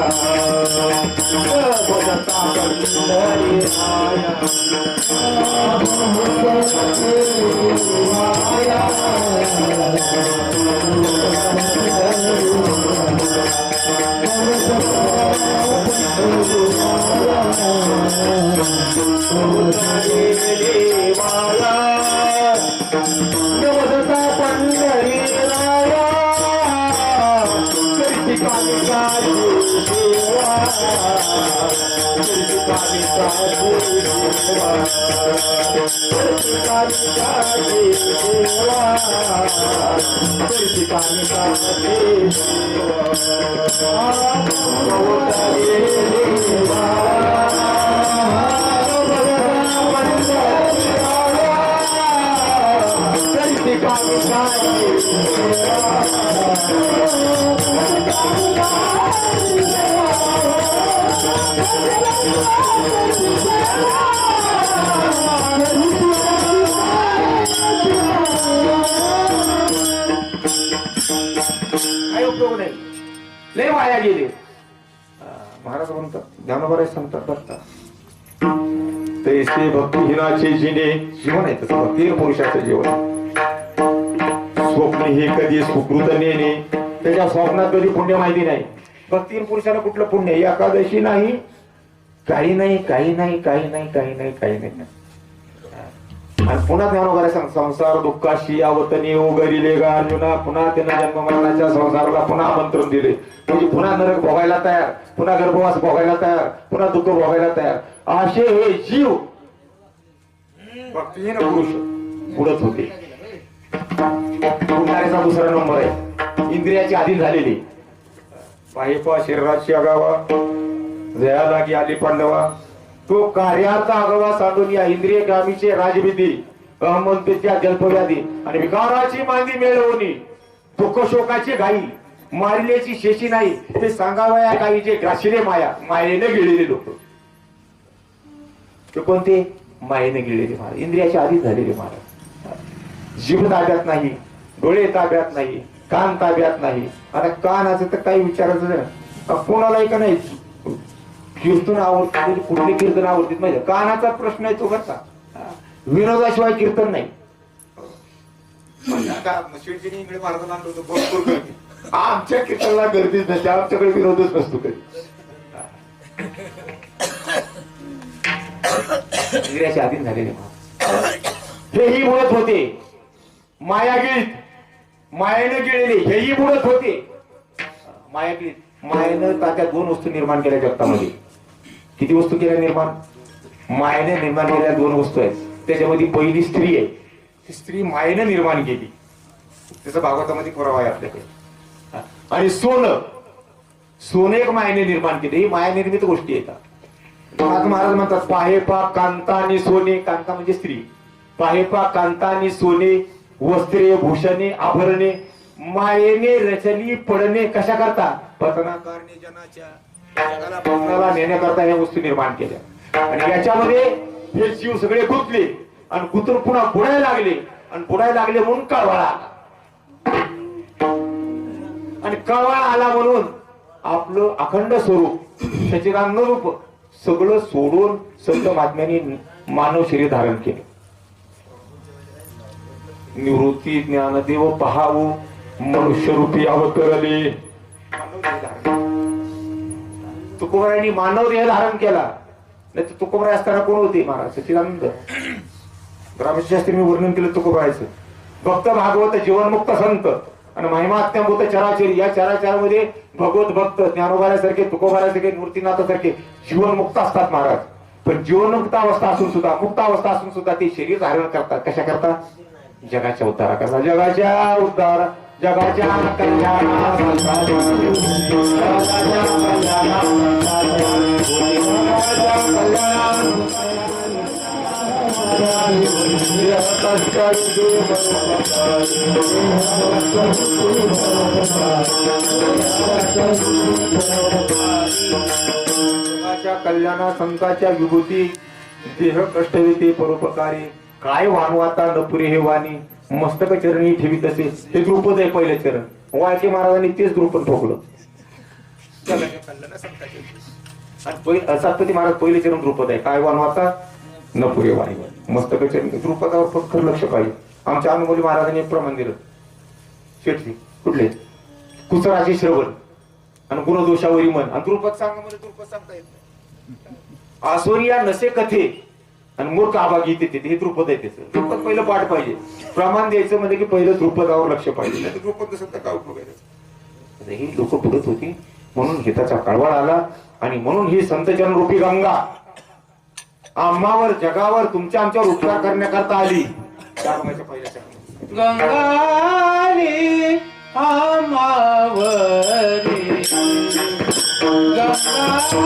बदता पंढरी राया. लय वाया गेले. महाराज म्हणतात ज्ञानोबा सांगतात बघता तैसे भक्तिहीनाचे जिने. जीवन आहे तसं भक्तिहीन पुरुषाचं जीवन. स्वप्न हे कधी सुकृत नेणे. त्याच्या स्वप्नात कधी पुण्य माहिती नाही. भक्तिहीन पुरुषाला कुठलं पुण्य. एकादशी नाही, काही नाही, काही नाही, काही नाही, काही नाही, काही नाही. आणि पुन्हा ज्ञानोबाला सांग संसार दुःखाशी आवतनी उगरिले गा अर्जुना. पुन्हा त्यांना जन्म मरणाच्या संसाराला पुन्हा आमंत्रण दिले. म्हणजे पुन्हा नरक भोगायला तयार, पुन्हा गर्भवास भोगायला तयार, पुन्हा दुःख भोगायला तयार. असे हे जीव भक्तिहीन पुरुष पुढत होते. पुण्याचा दुसरा नंबर आहे इंद्रियाची अधीन झालेली. पाहिपा शरीराची आगावा जया लागी आली पांडवा. तो कार्याचा आगावा सांडून या इंद्रिय गामीचे राजविधी अहमदच्या जल्पव्याधी आणि विकाराची मांदी मिळवणी दुःख शोकाची घाई मारिलेची शेशी नाही ते सांगावया काही जे ग्राशिले माया मायेने गिळलेले लोक. ते कोणते मायेने गिळलेले महाराज, इंद्रियाच्या आधी झालेले महाराज. जीभ ताब्यात नाही, डोळे ताब्यात नाही, कान ताब्यात नाही. आता कानाचं तर काही विचारायचं नाही. कोणालाही का नाही कीर्तन आवडते, कुठले कीर्तन आवडते माहिती. कानाचा प्रश्न आहे तो करता. विनोदाशिवाय कीर्तन नाही. आमच्या कीर्तनाला गर्दीच नसते, आमच्याकडे विरोधच नसतो कधी. इंद्रियाच्या अधीन झालेले हेही बोलत होते. माया गिळीत मायेने गिळलेले हेही बोलत होते. माया गिळीत मायेनं तात्या दोन वस्तू निर्माण केल्या जगतामध्ये. किती वस्तू केल्या निर्माण? मायेने निर्माण केलेल्या दोन वस्तू आहेत. त्याच्यामध्ये पहिली स्त्री आहे. ती स्त्री मायेने निर्माण केली. त्याचा भागवतामध्ये पुरावा आहे आपल्याकडे. आणि सोनं, सोनं एक मायेने निर्माण केले. ही माया निर्मित गोष्टी येतात. महाराज म्हणतात पाहेपा कांता आणि सोने. कांता म्हणजे स्त्री. पाहेपा कांता आणि सोने वस्त्रे भूषणे आभरणे मायेने रचली पडणे कशा करता पतना करणे जनाच्या जगाला पतनाला नेण्याकरता ह्या वस्तू निर्माण केल्या. आणि याच्यामध्ये हे जीव सगळे गुंतले आणि गुंतून पुन्हा बुडायला लागले आणि बुडायला लागले म्हणून कळवळा आला. आणि कळवळा आला म्हणून आपलं अखंड स्वरूप सच्चिदानंद रूप सगळं सोडून संत महात्म्यांनी मानव शरीर धारण केले. निवृत्ती ज्ञानदेव पहावो मनुष्य रूपी अवतरले. तुकोबारायांनी मानव देह धारण केला. नाही तर तुकोबाराय असताना कोण होते महाराज? सच्चिदानंद. ग्रामशास्त्री मी वर्णन केलं तुकोबारायचं. भक्त भागवत जीवनमुक्त संत आणि महिमात्म्यभूत चराचरी. या चराचरामध्ये भगवत भक्त ज्ञानोबाऱ्यासारखे तुकोबाऱ्यासारखे मूर्तीनाथासारखे जीवनमुक्त असतात महाराज. पण जीवनमुक्त अवस्था असून सुद्धा मुक्त अवस्था असून सुद्धा ते शरीर धारण करतात. कशा करता? जगाच्या उद्धारा करता. जगाच्या उद्धार जगाच्या कल्याणा संतांच्या विभूती देह कष्टविते परोपकारी. काय वानवाता नपुरे हे वाणी मस्तक चरणी ठेवी तसे. हे द्रुपद आहे पहिलं चरण. वाळके महाराजांनी तेच द्रुपद ठोकलं. सातपती महाराज पहिले चरण द्रुपद आहे. काय वानवाता नपुरे वाणी मस्तक चरणी. द्रुपदावर फक्त लक्ष पाहिजे. आमच्या अनुभवी महाराजांनी एक प्रमाण दिलं. शेटली कुठले कुसराचे श्रवण आणि गुणदोषावरी मन. आणि द्रुपद सांगा म्हणजे द्रुपद सांगता येत नाही. आसोरिया नसे कथे आणि मूर्ख आभागी येते हे द्रुपद आहे. त्याचं द्रुपद पहिलं पाठ पाहिजे. प्रमाण द्यायचं म्हणजे की पहिलं द्रुपदावर लक्ष पाहिजे. नाही द्रुपद नसेल तर काय उपयोग आहे? ही लोक पुढत होती म्हणून हिताचा कळवळ आला. आणि म्हणून ही संतजन रूपी गंगा आम्हावर जगावर तुमच्या आमच्यावर उपकार करण्याकरता आली. चार महिन्याच्या पहिल्या गंगाली आम्हावरी गंगाली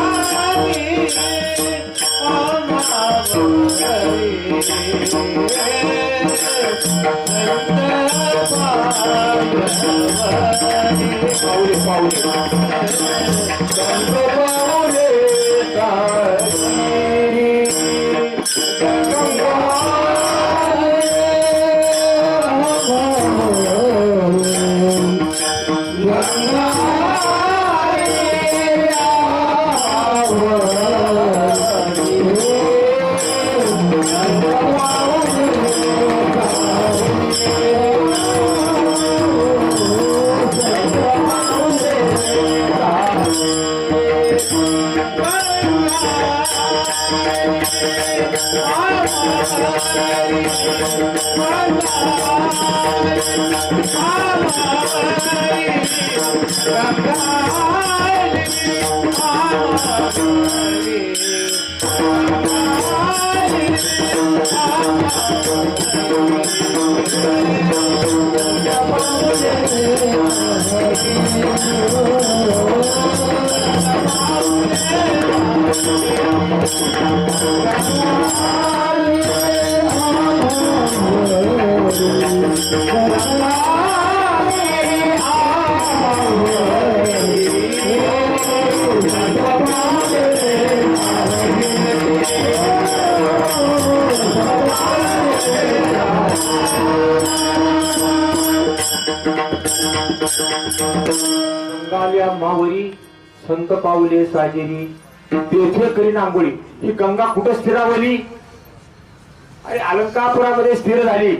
गंगाल्या मावरी संत पावले साजेरी तेथे करीन आंघोळी. ही गंगा कुठं स्थिरावली? अरे अलंकापुरामध्ये स्थिर झाली.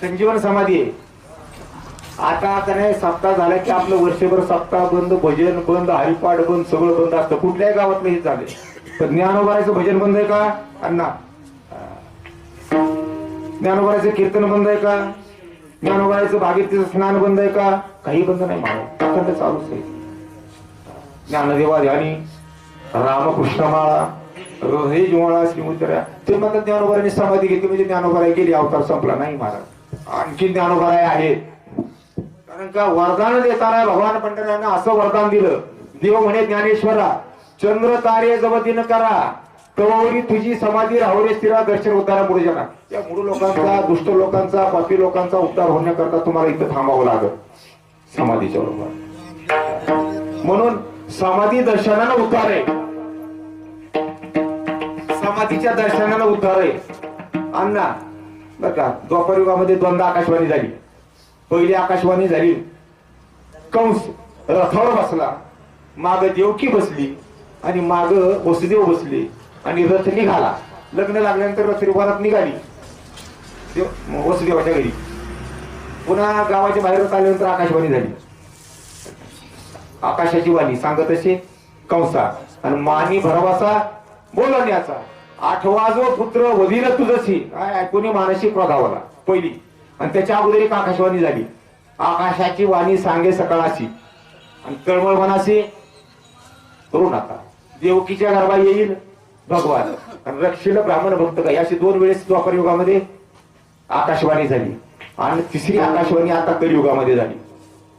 संजीवन समाधी आहे. आता का नाही सप्ताह झाला की आपलं वर्षभर सप्ताह बंद, भजन बंद, हरिपाठ बंद, सगळं बंद असतं. कुठल्याही गावातलं हे झाले. पण ज्ञानोबाराचं भजन बंद आहे का अण्णा? ज्ञानोबाराचं कीर्तन बंद आहे का? ज्ञानोबाराचं भागीरथीचं स्नान बंद आहे का? काही बंद नाही महाराज, अखंड चालूच आहे. ज्ञानदेवा ध्यानी, रामकृष्ण माळा, हे ज्वाळा श्रीमुद्रा, ते म्हणतात ज्ञानोबारांनी समाधी घेतली म्हणजे ज्ञानोबाराय गेली, अवतार संपला. नाही महाराज, आणखी ज्ञानोबाराय आहेत. कारण का वरदान देताना भगवान पंढरींना असं वरदान दिलं. देव म्हणे ज्ञानेश्वरा, चंद्र तारे जवतीन करा, कवरी तुझी समाधी राहुरे स्थिरा, दर्शन उद्धारा पुढे जाणार. या मूळ लोकांचा, दुष्ट लोकांचा, पापी लोकांचा उद्धार होण्याकरता तुम्हाला इथं थांबावं लागत समाधीच्या बरोबर. म्हणून समाधी दर्शनानं उद्धार आहे. समाधीच्या दर्शनानं उद्धार आहे. अण्णा बर का, द्वापर युगामध्ये दोनदा आकाशवाणी झाली. पहिली आकाशवाणी झाली, कंस रथावर बसला, माग देवकी बसली आणि माग वसुदेव बसली आणि रथ निघाला. लग्न लागल्यानंतर रथ वरात निघाली वसुदेवाच्या घरी. पुन्हा गावाच्या बाहेर आल्यानंतर आकाशवाणी झाली. आकाशाची वाणी सांगत असे कंसा, आणि मानी भरवासा बोलण्याचा, आठवा जो पुत्र वधील तुझशी, काय ऐकून मानसिक प्रधावला पहिली. आणि त्याच्या अगोदर एक आकाशवाणी झाली. आकाशाची वाणी सांगे सकाळाशी आणि तळमळ मनाशी करू नका, देवकीच्या गर्भा येईल भगवान आणि रक्षील ब्राह्मण भक्त काय, अशी दोन वेळेस द्वापर युगामध्ये आकाशवाणी झाली. आणि तिसरी आकाशवाणी आता कलियुगामध्ये झाली.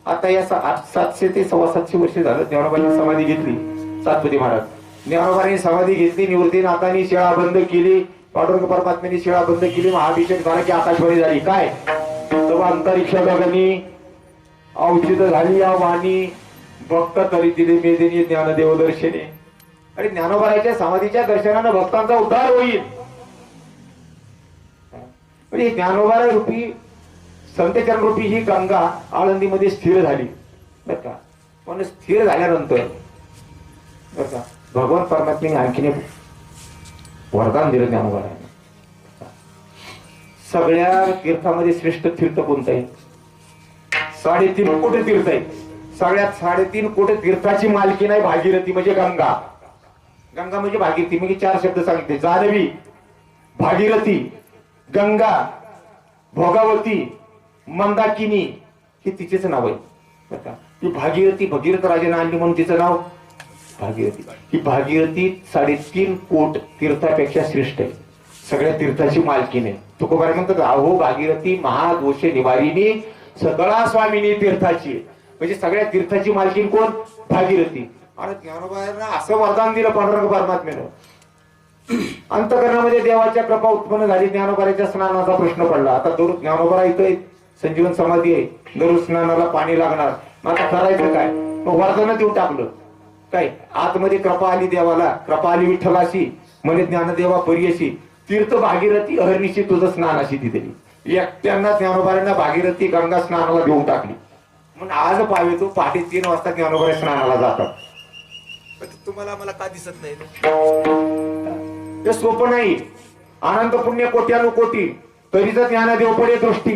आता या 700 ते 725 वर्ष झालं ज्ञानोबांनी समाधी घेतली. सातपती महाराज ज्ञानोबांनी समाधी घेतली. निवृत्तीनाथांनी शिळा बंद केली, पांडुरंग परमात्म्याने शिळा बंद केली. महाभिषेक झाला की आकाशवाणी झाली. काय तेव्हा अंतरिक्ष गगनी औचित झाली या वाणी, भक्त तरी दिले मेदिनी ज्ञानदेव दर्शने. आणि ज्ञानोबाच्या समाधीच्या दर्शनानं भक्तांचा उद्धार होईल. म्हणजे ज्ञानोबा रूपी संतचरण रूपी ही गंगा आळंदीमध्ये स्थिर झाली बर का. पण स्थिर झाल्यानंतर बर का भगवान परमात्म्याने आणखीन वरदान दिलं ज्ञानोबाला. सगळ्या तीर्थामध्ये श्रेष्ठ तीर्थ कोणतं आहे? 3.5 कोटी तीर्थ आहे. सगळ्यात 3.5 कोटी तीर्थाची मालकी नाही भागीरथी म्हणजे गंगा. गंगा म्हणजे भागीरथी. म्हणजे 4 शब्द सांगितले, जान्हवी, भागीरथी, गंगा, भोगावती, मंदाकिनी, हे तिचेच नाव आहे. ती भागीरथी भगीरथ राजाने आणली म्हणून तिचं नाव भागीरथी. ही भागीरथी 3.5 कोट तीर्थापेक्षा श्रेष्ठ आहे. सगळ्या तीर्थाची मालकीने. तुकोबार म्हणतात, अहो भागीरथी महादोष निवारिणी सकळा स्वामिनी तीर्थाची. म्हणजे सगळ्या तीर्थाची मालकीन कोण? भागीरथी. आणि ज्ञानोबांना असं वरदान दिलं पांडुरंग परमात्म्यानं. अंतकरणामध्ये देवाच्या कृपा उत्पन्न झाली. ज्ञानोबाच्या स्नानाचा प्रश्न पडला. आता दररोज ज्ञानोबा इथं संजीवन समाधी आहे, दररोज स्नानाला पाणी लागणार. मग आता करायचं काय? मग वरदान देऊन टाकलं. काय आतमध्ये कृपा आली देवाला, कृपा आली विठ्ठलाशी, म्हणजे ज्ञानदेवा परियशी तीर्थ भागीरथी अहर्निशी तुझं स्नानाशी दिलेली. एकट्यांना ज्ञानोबांना भागीरथी गंगा स्नानाला देऊन टाकली. म्हणून आज पावे तो पहाटे 3 वाजता ज्ञानोबा स्नानाला जातात. तुम्हाला मला का दिसत नाही? ते सोपं नाही. अनंत पुण्य कोट्यानुकोटी तरीच ज्ञानदेव पडे दृष्टी,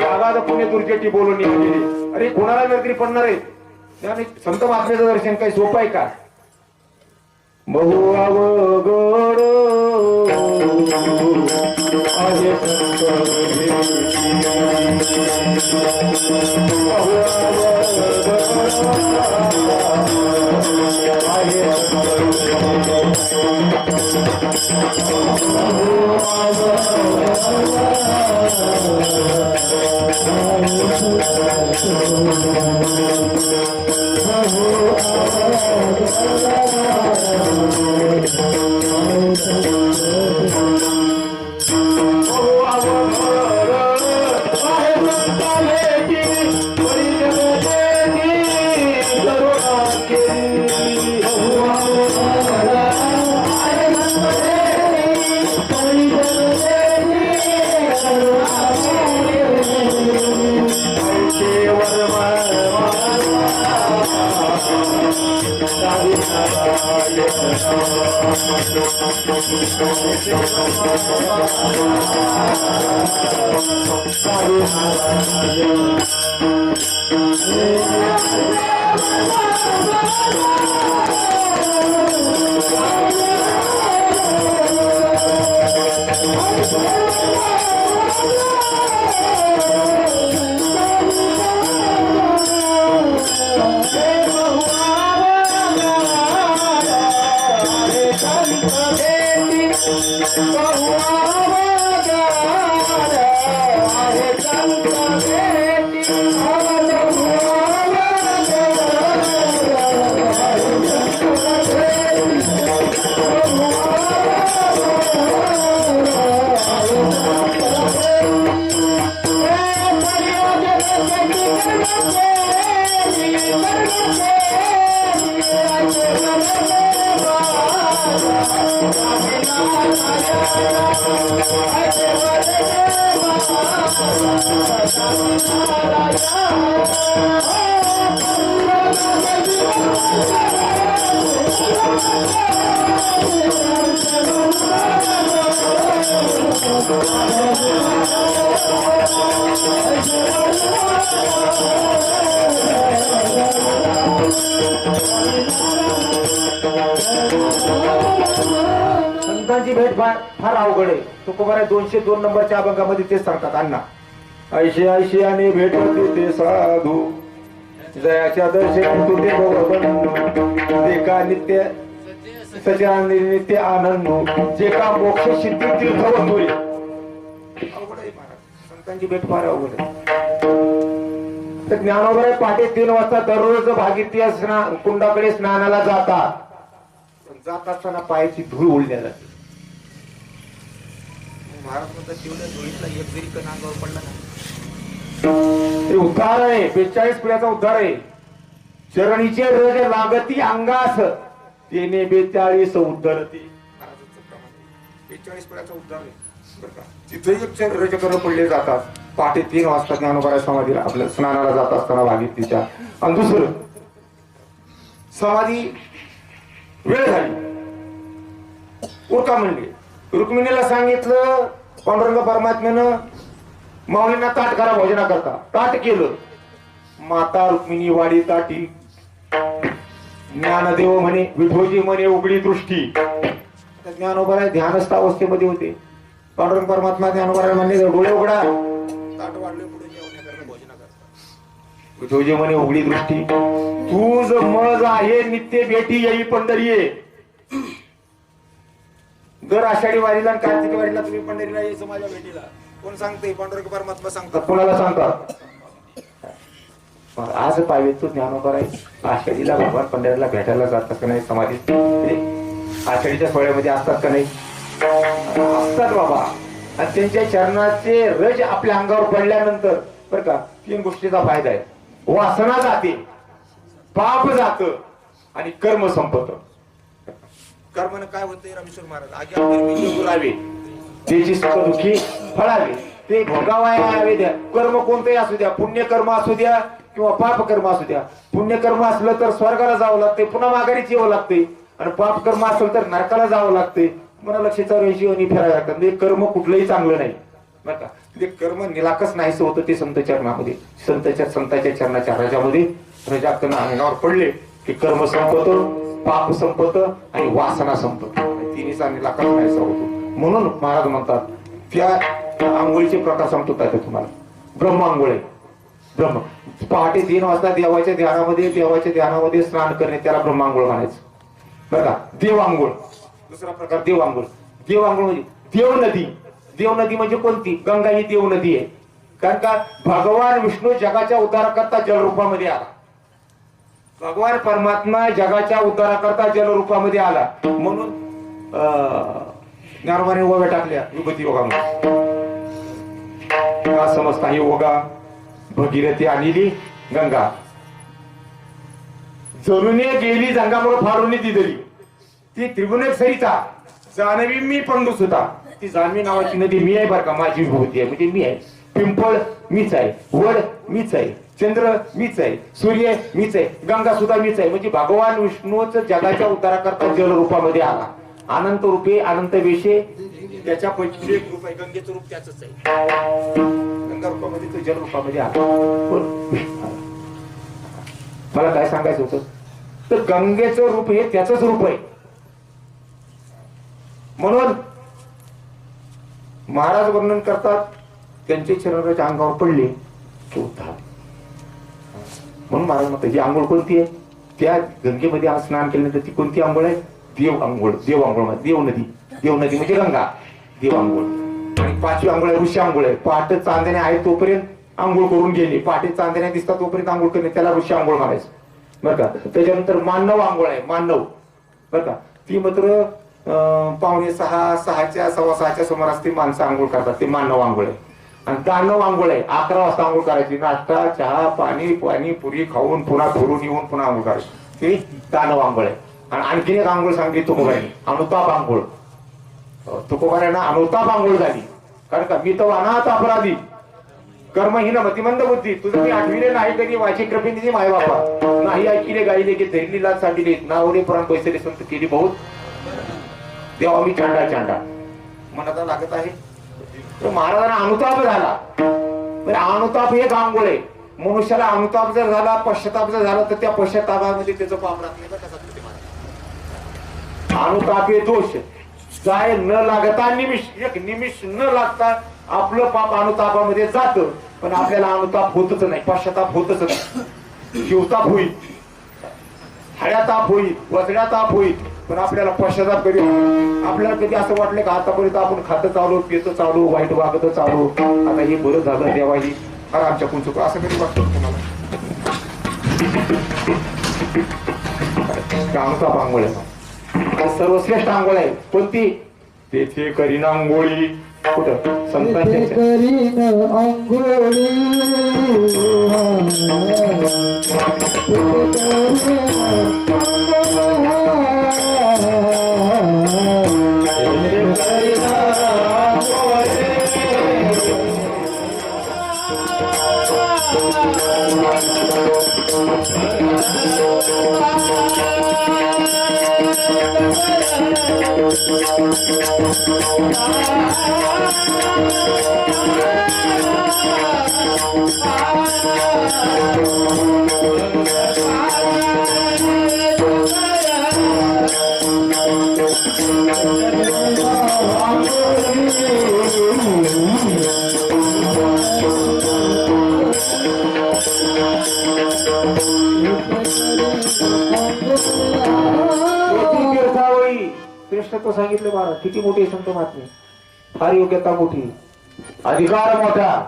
अगाध पुण्य दुर्जेटी बोलून गेले. अरे कोणाला नोकरी पडणार आहे? संत महात्म्याचं दर्शन काही सोपं आहे का? बहु अवघड आहे संतांची भेट फार अवघड आहे. तुकोबारा 202 नंबरच्या अभंगामध्ये तेच सांगतात. अण्णा ऐशी ऐशियाने भेटते ते साधू जयाच्या दर्शन तुटे बंधू ते का नित्य सजाने नित्य आनंद जे का मोक्ष सिद्धी तीर्थवंतुरी. अवघड आहे महाराज, संतांची भेट फार अवघड आहे. तर ज्ञानोबा पहाटे 3 वाजता दररोज भागीरथी कुंडाकडे स्नानाला जातात. जात असताना पायाची धूळ उडल्या जाते. महाराज म्हणतात तेवढ्या धुळीतला एक जरी कण अंगावर पडला ना ते उद्धार आहे. 42 पिढ्याचा उद्धार आहे. चरणीचे रज लागती अंगास तेने 42 उद्धरती. महाराजांचं प्रमाण आहे. 42 पिढ्याचा उद्धार आहे बरं का. तिथे एक रजकरण पडले जातात. पहाटे 3 वाजता ज्ञानोबा समाधीला आपल्या स्नानाला जात असताना भागीरथीच्या. आणि दुसरं समाधी वेळ झाली उरका म्हणले. रुक्मिणीला सांगितलं पांडुरंग परमात्म्यानं माऊलींना ताट करा भोजना करता. ताट केलं. माता रुक्मिणी वाडी ताटी ज्ञानदेव म्हणे विठोजी म्हणे उघडी दृष्टी. ज्ञानोबा ध्यानस्थ अवस्थेमध्ये होते. पांडुरंग परमात्मा ज्ञानोबा म्हणे डोळे उघडा. ताट वाढले पुढे जेवण्याकरता भोजना करता. विठोजी म्हणे उघडी दृष्टी. तूज मज आहे नित्य भेटी येई पंढरीये. दर आषाढी वारीला आणि कार्तिकी वारीला तुम्ही पंढरीला यायचं माझ्या भेटीला. कोण सांगते? पांडुरंग परमात्मा सांगतात. कोणाला सांगतात? आज पाहिजे तू ज्ञानोबा आषाढीला भगवान पंढरीला भेटायला जातात का नाही? समाधीत आषाढीच्या सोहळ्यामध्ये असतात का नाही? असतात बाबा. आणि त्यांच्या चरणाचे रज आपल्या अंगावर पडल्यानंतर बरं का 3 गोष्टीचा फायदा आहे. वासना जाते, पाप जात आणि कर्म संपत. कर्मानं काय होतंय रामेश्वर महाराज? आज्ञा पुरावे त्याची सुखदुःखी फळावे ते भोगावावे द्या. कर्म कोणतंही असू द्या, पुण्यकर्म असू द्या किंवा पाप कर्म असू द्या. पुण्यकर्म असलं तर स्वर्गाला जावं लागते, पुन्हा माघारीच यावं लागते. आणि पाप कर्म असेल तर नरकाला जावं लागते, पुन्हा लक्षाचा रेषी आणि फिरायला लागतात. म्हणजे कर्म कुठलंही चांगलं नाही बरं का. ते कर्म निराकस नाहीसं होतं ते संत चरणामध्ये. संतांच्या चरणाच्या रजामध्ये रजातन अंगावर पडले की कर्म संपत, पाप संपत आणि वासना संपत. तिन्हीचा निराकस नाहीसा होतो. म्हणून महाराज म्हणतात त्या आंघोळीचे प्रकार सांगतो काय तुम्हाला. ब्रह्म आंघोळ आहे, ब्रह्म. पहाटे 3 वाजता देवाच्या ध्यानामध्ये स्नान करणे त्याला ब्रह्मांघोळ म्हणायचं बरं का. देवांघोळ. दुसरा प्रकार देवांघोळ. देवांघोळ म्हणजे देव नदी म्हणजे कोणती? गंगा ही देव नदी आहे. कारण का भगवान विष्णू जगाच्या उद्धाराकरता जलरूपामध्ये आला. भगवान परमात्मा जगाच्या उद्धाराकरता जलरूपामध्ये आला म्हणून ज्ञानोबाने ओव्या टाकल्या विभूती योगामध्ये. का समजता ही ओगा भगीरथी आणली गंगा जरुने गेली जंगामुळे फाडून दिदली ती त्रिगुणेश्वरीचा जानवी मी पंडूस होता. ती जानवी नावाची नदी मी आहे बरं का. माझी विभूती आहे म्हणजे मी आहे. पिंपळ मीच आहे. वड मीच आहे. चंद्र मीच आहे. सूर्य मीच आहे. गंगा सुद्धा मीच आहे. म्हणजे भगवान विष्णूच जगाच्या उद्धाराकरता जलरूपामध्ये आला. अनंत रूपे अनंत वेशे त्याच्यापैकी एक रूप आहे. गंगेचं रूप त्याच आहे. गंगा रूपामध्ये तो जल रूपामध्ये आला. मला काय सांगायचं होतं तर गंगेचं रूप हे त्याच रूप आहे. म्हणून महाराज वर्णन करतात त्यांचे चरणाच्या अंगावर पडले की उद्धार. म्हणून महाराज म्हणतात ही आंघोळ कोणती आहे? त्या गंगेमध्ये आज स्नान केल्यानंतर ती कोणती आंघोळ आहे? देव आंघोळ. देव आंघोळ देव नदी म्हणजे गंगा. देव आंघोळ. आणि 5वी आंघोळ आहे ऋषी आंघोळ आहे. पहाटे चांदणे आहे तोपर्यंत आंघोळ करून गेली. पहाटे चांदण्या दिसतात तोपर्यंत आंघोळ करणे त्याला ऋषी आंघोळ म्हणायचं बरं का. त्याच्यानंतर मानव आंघोळ आहे. मानव बरं का. ती मात्र 5:45 6:15 समोर असते माणसं आंघोळ करतात. ते मानव आंघोळ आहे. आणि दानव आंघोळ आहे. 11 वाजता आंघोळ करायची. नाश्ता चहा पाणी पुरी खाऊन पुन्हा फिरून येऊन पुन्हा आंघोळ करायची. ती दानव आंघोळ आहे. आणि आणखीन एक आंघोळ सांगली तुकोबाईने अनुताप आंघोळ. तुकोबाऱ्यांना अनुताप आंघोळ झाली. कारण का मी तर अनाथ अपराधी कर्महीन मतिमंद बुद्धी तुझं मी आठविले नाही कधी माझी कृपेने माय बापा नाही ऐकिले गाईले की धैर्य लाज साठीले नावले पुराण पैसे संत केली बहुत देवा मी चांडा मनाला लागत आहे. तर महाराजांना अनुताप झाला. अनुताप हे आंघोळ आहे. मनुष्याला अनुताप जर झाला पश्चाताप जर झाला तर त्या पश्चातापामध्ये त्याचं पाप राहत नाही. अनुताप हे दोष जाय न लागता निमिष न लागता आपलं पाप अनुतापामध्ये जात. पण आपल्याला अनुताप होतच नाही. पश्चाताप होतच नाही. जीवताप होईल हळ्याताप होईल वजड्याताप होईल पण आपल्याला पश्चाताप कधी आपल्याला कधी असं वाटलं का आतापर्यंत आपण खातं चालू पितं चालू वाईट वागत चालू आता हे बरं झालं देवा ही अरे आमच्याकडून चुक असं कधी वाटतं तुम्हाला? अनुताप आंघोळ आहे. सर्वश्रेष्ठ आंघोळ आहे कोणती? तेथे करीन आंघोळी कुठं संतांच्या श्रेष्ठत्व सांगितले महाराज. किती मोठी संत महात्मे फार योग्यता मोठी अधिकार मोठा.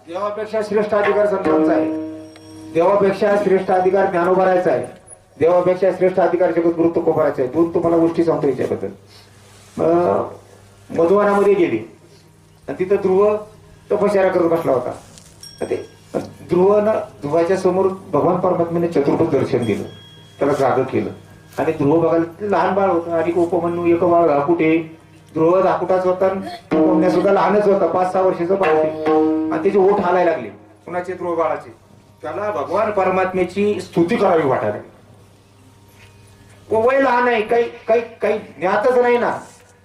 देवापेक्षा श्रेष्ठ अधिकार संतांचा आहे. देवापेक्षा श्रेष्ठ अधिकार ज्ञानोबारायचा आहे. देवापेक्षा श्रेष्ठ अधिकार जगद्गुरु तुकोबारायचा आहे. 2 तुम्हाला गोष्टी सांगतो याच्याबद्दल. मधुवनामध्ये गेली आणि तिथं ध्रुव तपश्चर्या करत बसला होता. ते ध्रुवाच्या समोर भगवान परमात्म्याने चतुर्भुज दर्शन दिलं. त्याला जाग केलं आणि ध्रुव बघायला लहान बाळ होतं. आणि उपमन्यू एक बाळ धाकुटे. ध्रुव धाकुटाच होता उपमन्या सुद्धा लहानच होता. 5-6 वर्षाचं बाळ होते आणि त्याचे ओठ हालायला लागले. कुणाचे? ध्रुव बाळाचे. त्याला भगवान परमात्म्याची स्तुती करावी वाटायला लागली. वय लहान आहे काही ज्ञातच नाही ना.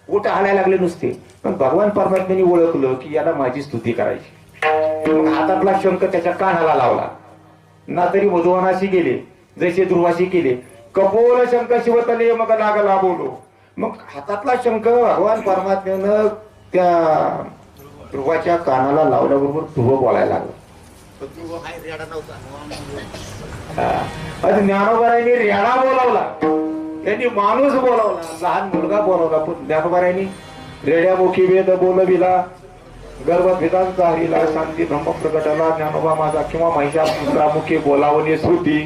ओठ हालायला लागले नुसते. पण भगवान परमात्म्याने ओळखलं की याला माझी स्तुती करायची. मग हातातला शंख त्याच्या कानाला लावला ना तरी मधुवनाशी गेले जसे ध्रुवाशी केले. कपोल शंख शिवतले मग लागला बोलो. मग हातातला शंख भगवान परमात्म्यानं त्या ध्रुवाच्या कानाला लावल्याबरोबर ध्रुव बोलायला लागला. पण तू हाय रेडा नव्हता. ज्ञानोबारायांनी रेडा बोलावला, त्यांनी माणूस बोलावला, लहान मुलगा बोलावला, पण ज्ञानोबारायांनी रेड्यामुखी वेद बोलविला, गर्भभिदांचा हरिला, शांती ब्रह्म प्रगटाला, ज्ञानोबा माझा किंवा महिषामुखी बोलावले श्रुती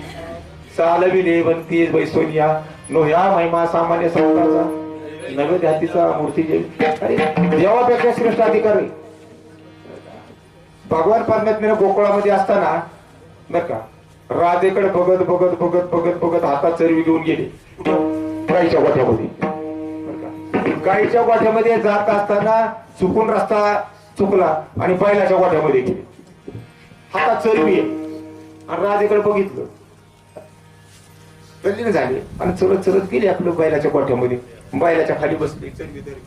चालविले वंती वैसोनिया नो ह्या महिमा सामान्य संताचा नव्हे ध्यातीचा मूर्ती अरे देवापेक्षा श्रेष्ठ अधिकारी. भगवान परमात्म्याने गोकुळामध्ये असताना बर का राधेकडे बघत बघत बघत बघत बघत हातात चरवी घेऊन गेले गाईच्या गोठ्यामध्ये. गाईच्या गोठ्यामध्ये जात असताना चुकून रस्ता चुकला आणि बैलाच्या गोठ्यामध्ये गेले, हातात चरवी आहे आणि राधेकडे बघितलं, तल्लीन झाले आणि चलत चलत गेले आपलं बैलाच्या गोठ्यामध्ये. बैलाच्या खाली बसले, चरवी धरली.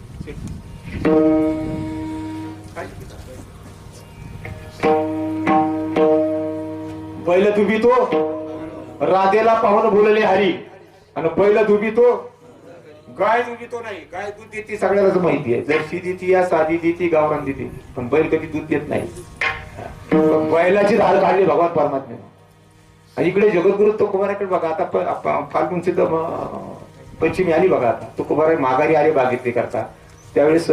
बैल दुबी तो राधेला पाहून बोलले हरी, आणि बैल दुबी तो गाय दुबी तो नाही. गाय दूध देते सगळ्यालाच माहिती आहे, जर्सी देते या साधी देते गावरान देते, पण बैल कधी दूध देत नाही. बैलाची धार काढली भगवान परमात्म्याने. आणि इकडे जगद्गुरु तुकोबाराकडे बघा, आता फाल्गुन सिद्ध पंचमी आली बघा, आता तुकोबारा माघारी आले बागेतली करता. त्यावेळेस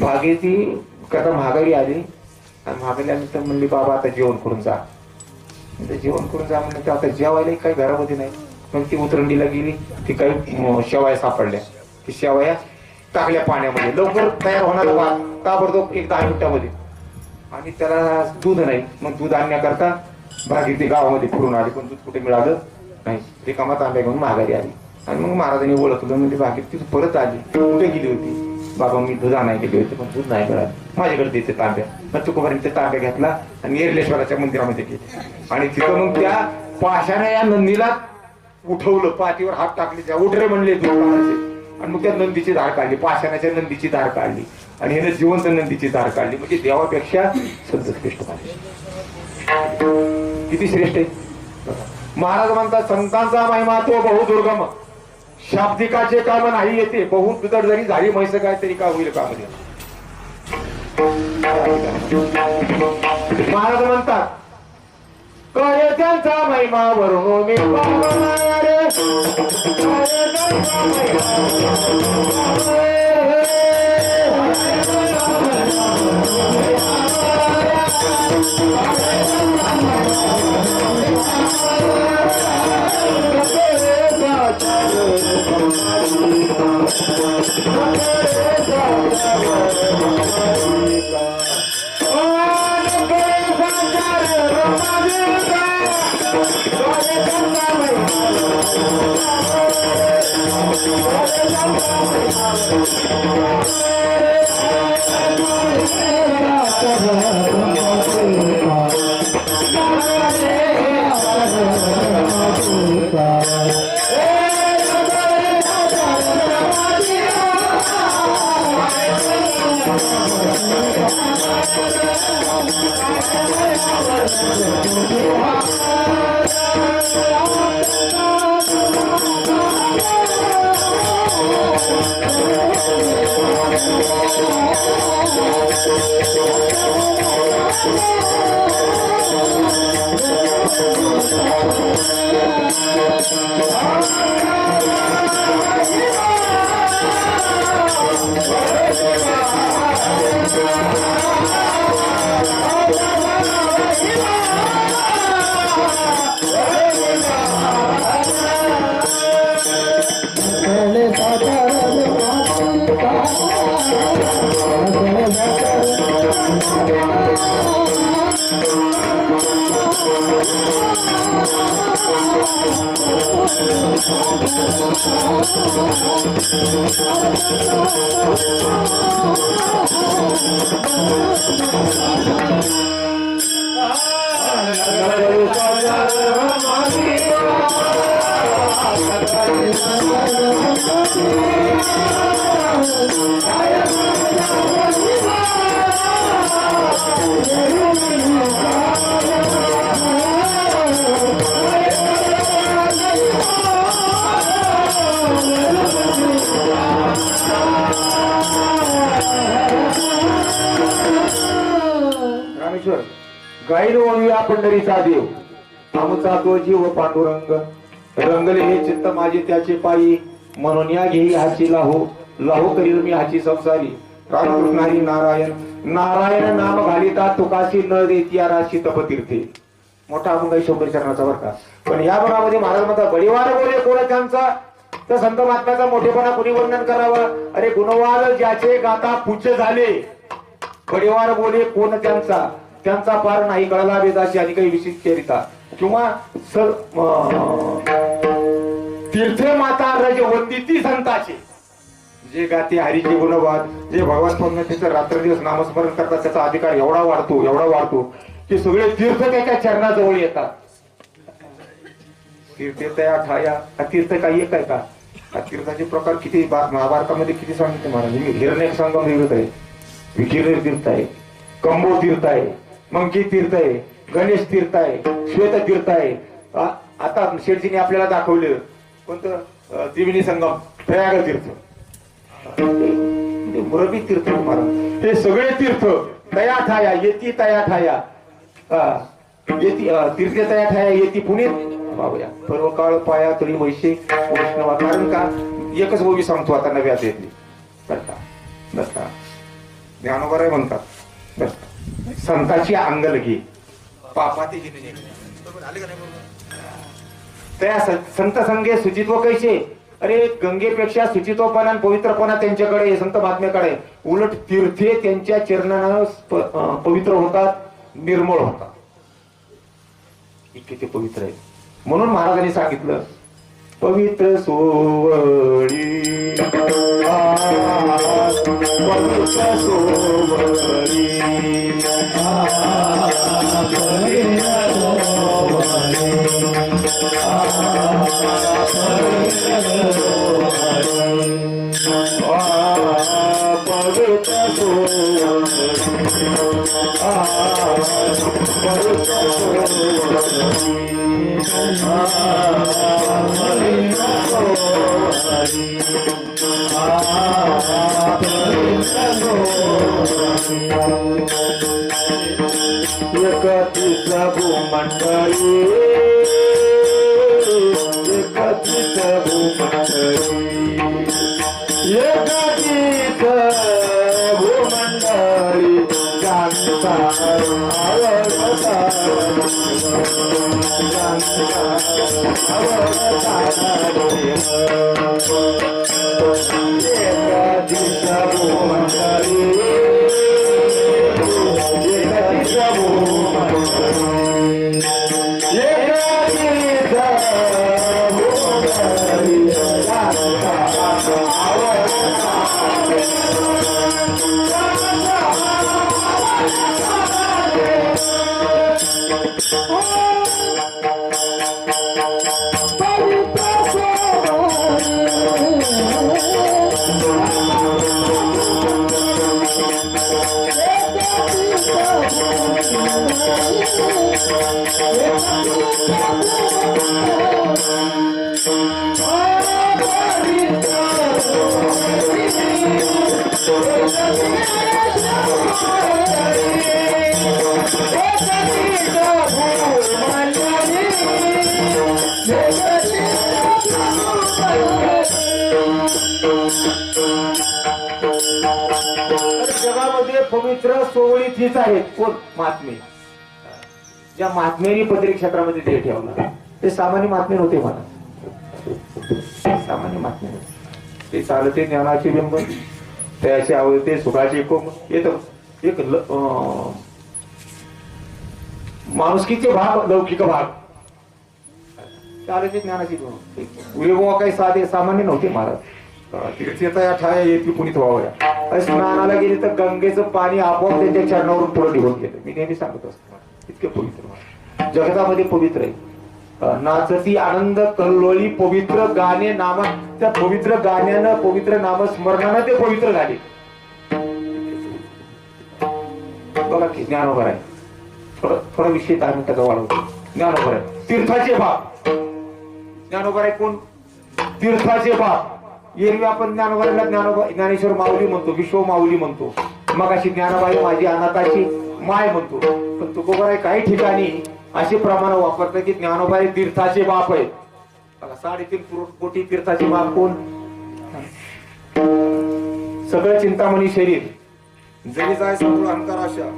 बागेची करता माघारी आली आणि माघारी आली तर म्हणली बाबा आता जेवण करून जा. जेवण करून जा म्हणलं, तर आता जेवायला काही घरामध्ये नाही. मग ती उतरंडीला गेली, ती काही शेवाया सापडल्या, ती शेवाया टाकल्या पाण्यामध्ये, लवकर तयार होणार भात ताबडतोब 1-10 मिनिटामध्ये. आणि त्याला दूध नाही, मग दूध आणण्याकरता बागेतली गावामध्ये फिरून आली, पण दूध कुठे मिळालं नाही. ते कामात आंब्या घेऊन माघारी आली आणि मग महाराजांनी ओळखलं, म्हणजे बागेत ती परत आली. कुठे गेली होती बाबा, मी दूध आणायला गेली होती पण दूध नाही मिळालं, माझ्याकडे देते तांब्या. मग तुकोबारांनी तांब्या घेतला आणि एरलेश्वराच्या मंदिरामध्ये गेले आणि तिथं मग त्या पाशाने या नंदीला उठवलं, पाठीवर हात टाकले, त्या उठरे म्हणले दूध काढायचे. आणि मग त्या नंदीची धार काढली, पाषाणाच्या नंदीची धार काढली आणि ह्याने जिवंत नंदीची धार काढली. म्हणजे देवापेक्षा संत श्रेष्ठ पाहिजे. किती श्रेष्ठ आहे. महाराज म्हणतात संतांचा महिमा तो बहुदुर्गम, शाब्दिकाचे काम नाही येते, बहुत बिदड जरी झाली म्हैस काय तरी का होईल काम. महाराज म्हणतात काय त्यांचा महिमा वरून मी रामेश्वर गाईल वळूया पंढरीचा देव, आमचा तो जीव पांडुरंग, रंगले हे चित्त माझे त्याचे पायी, म्हणून या घेई हाची लाहो, लाहो करील मी हाची संसारी. रामकृष्ण हरी नारायण, नारायण नाम घालिता तुकाशी न देती या राशी तपतीर्थे. मोठा अभंग आहे 100 चरणाचा बरं का. पण या भागामध्ये महाराज म्हणतात बळीवार बोले कोण त्यांचा, तर संत महात्म्याचा मोठेपणा कुणी वर्णन करावं. अरे गुणवाल ज्याचे गाता पुच्छ झाले, बळीवार बोले कोण त्यांचा, त्यांचा पार नाही कळला वेदाशी आणि काही विशिष्ट चरिता. किंवा सर तीर्थे माता रज वंदिती संताचे, जे गाते हरीचे गुणवाद, जे भगवान परमेश्वराचं रात्रदिवस नामस्मरण करतात, त्याचा अधिकार एवढा वाढतो एवढा वाढतो की सगळे तीर्थ त्याच्या चरणाजवळ येतात. तीर्थे तया ठाया, हा तीर्थ काही एक आहे का? हा तीर्थाचे प्रकार किती महाभारतामध्ये किती सांगितले महाराज. हिरण्यक संगम तीर्थ आहे, विकीर्ण तीर्थ आहे, कंबो तीर्थ आहे, मंकी तीर्थ आहे, गणेश तीर्थ आहे, श्वेत तीर्थ आहे. आता शेठजीने आपल्याला दाखवलं कोणतं त्रिवेणी संगम, प्रयाग तीर्थ, मुरबी तीर्थ महाराज. हे सगळे तीर्थ तया ठाया येती, तया ठाया येती, तीर्थ तया ठाया येती पुणे बाबूया. सर्व काळ पाया तळी वैशे वैष्णवा. कारण का एकच ओवी सांगतो आता नव्यात येतली बरं का. ज्ञानोबराय म्हणतात बरं, संताची अंगलगी पापाती त्या संत संगे शुचित्व कैसे. अरे गंगेपेक्षा शुचित्वपणा आणि पवित्रपणा त्यांच्याकडे, संत महात्म्याकडे. उलट तीर्थे त्यांच्या चरणानं पवित्र होतात, निर्मळ होतात. इतके ते पवित्र आहे. म्हणून महाराजांनी सांगितलं पवित्र सोवळी, पवित्र सोवळी, एकत्रित भूमंडळी, एकत्रित भूमंडळी, एकत्रित भूमंडळी, जानता आवडता, जानता आवडता, एकत्रित भूमंडळी, एकत्रित भूमंडळी, एकत्रित भूमंडळी, जानता आवडता. जगामध्ये पवित्र सोवळी तीच आहेत. कोण? महात्मे. ज्या महात्म्याने पत्रिक क्षेत्रामध्ये ते ठेवलं, ते सामान्य महात्मे नव्हते मला, सामान्य महात्मे नव्हते. ते चालते ज्ञानाचे बिंब, त्याचे आवडते सुखाचे कोम येत, एक माणुसकीचे भाग, लौकिक भाग, चालते ज्ञानाची विवेक. काही साधे सामान्य नव्हते महाराज. तीर्थता या ठाया येते पुनीत व्हावया. स्नानाला गेले तर गंगेचं पाणी आपोआप त्यांच्या चरणावरून पुढे निघून गेलं. मी नेहमी सांगत असतो इतके पवित्र जगतामध्ये पवित्र आहे. नाचती आनंद कल्लोळी पवित्र गाणे नाम, त्या पवित्र गाण्यानं पवित्र नामस्मरणानं ते पवित्र झाले. बघा की ज्ञानोबर आहे. थोडा विषय 10 मिनिटाचा वाढवतो. ज्ञानोबर आहे तीर्थाचे भाग. ज्ञानोबर आहे कोण? तीर्थाचे भाग. एरवी आपण ज्ञानोबाईला ज्ञानेश्वर माऊली म्हणतो, विश्व माऊली म्हणतो. मग अशी ज्ञानोबाई माझी अनाथाची माय म्हणतो. पण तुकोबा काही ठिकाणी असे प्रमाण वापरतात की ज्ञानोबा हे तीर्थाचे बाप आहेत. बघा 3.5 कोटी तीर्थाचे बाप कोण? सगळं चिंतामणी शरीर जरी जायचा मूळ अहंकार आशा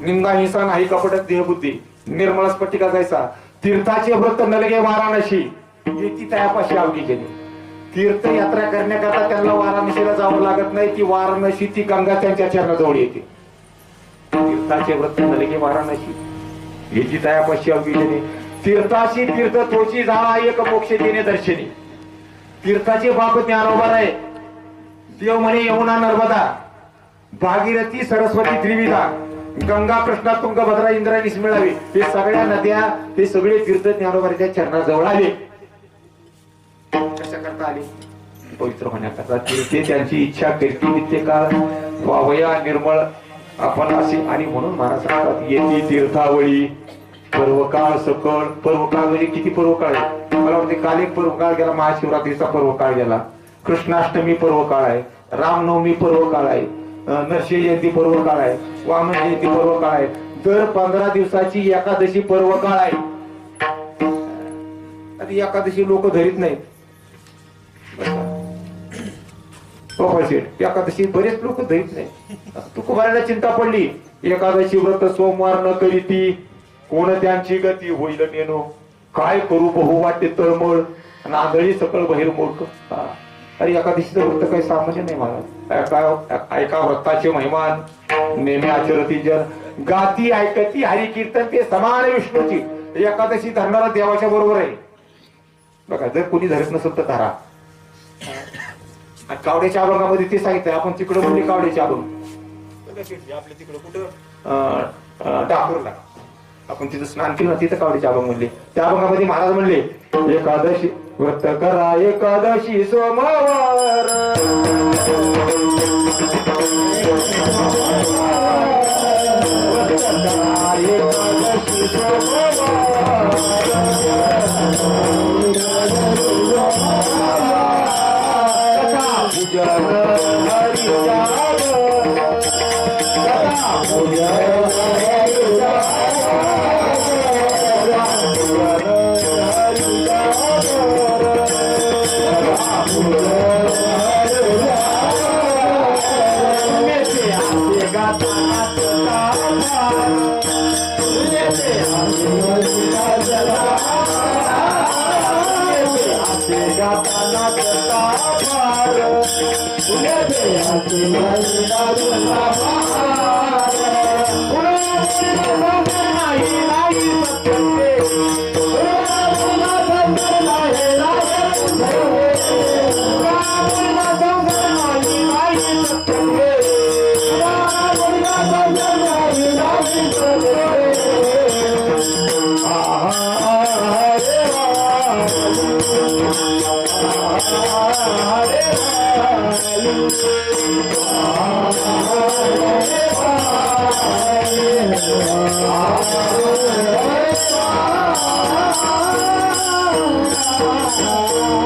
निंदा हिंसा नाही कपटात देहबुद्धी निर्मळ स्फटिका जायचा तीर्थाचे व्रत नलगे वाराणसी येती तयापाशी अवघी केली. तीर्थयात्रा करण्याकरता त्यांना वाराणसीला जावं लागत नाही. ती वाराणसी ती गंगा त्यांच्या चरणाजवळ येते. तीर्थाचे व्रत नलगे वाराणसी येती तयापाशी अवघी केली. तीर्थाशी तीर्थ तोची झाला एक मोक्ष देणे दर्शनी. तीर्थाचे बाप ज्ञानोबा आहे. देव म्हणे यमुना नर्मदा भागीरथी सरस्वती त्रिविधा गंगा कृष्णा तुंगभद्रा इंद्रायणीस मिळावी. हे सगळ्या नद्या हे सगळे तीर्थ ज्ञानोबाच्या चरणाजवळ आले. कशा करता आले? पवित्र होण्याकरता. ते त्यांची इच्छा करती नित्य काळ वावया निर्मळ आपण असे. आणि म्हणून महाराज सांगतात येती तीर्थावळी पर्वकाळ सकळ. पर्वकाळ म्हणजे किती पर्वकाळ आहे? मला वाटते काल एक पर्वकाळ गेला. महाशिवरात्रीचा पर्वकाळ गेला. कृष्णाष्टमी पर्वकाळ आहे. रामनवमी पर्वकाळ आहे. नरसिंह जयंती पर्वकाळ आहे. वामन जयंती पर्वकाळ आहे. दर 15 दिवसाची एकादशी पर्वकाळ आहे. आधी एकादशी लोक धरीत नाहीत. एकादशी बरेच लोक धरीत नाही. तुकोबाराला चिंता पडली. एकादशी व्रत सोमवार न करीती कोण त्यांची गती होईल नेनो. काय करू बहु वाटते तळमळ नांदळी सकळ बहिर्मूर्ख. अरे एकादशीचं व्रत काही सामान्य नाही महाराज. ऐका व्रताचे महिमान नेहमी आचरती जन गाती ऐकती हरी कीर्तन ते समान विष्णूची. एकादशी धरणारा देवाच्या बरोबर आहे. बघा जर कोणी धरत नसेल तर धरा. कावड्याच्या अभंगामध्ये ते सांगितलं. आपण तिकडं म्हणले कावड्याच्या अभंग आपल्या तिकडं कुठं डाकूरला आपण तिथं स्नान केलं ना तिथं कावड्याच्या अभंग म्हणले. त्या अभंगामध्ये महाराज म्हणले एकादशी व्रत करा एकादशी सोमवार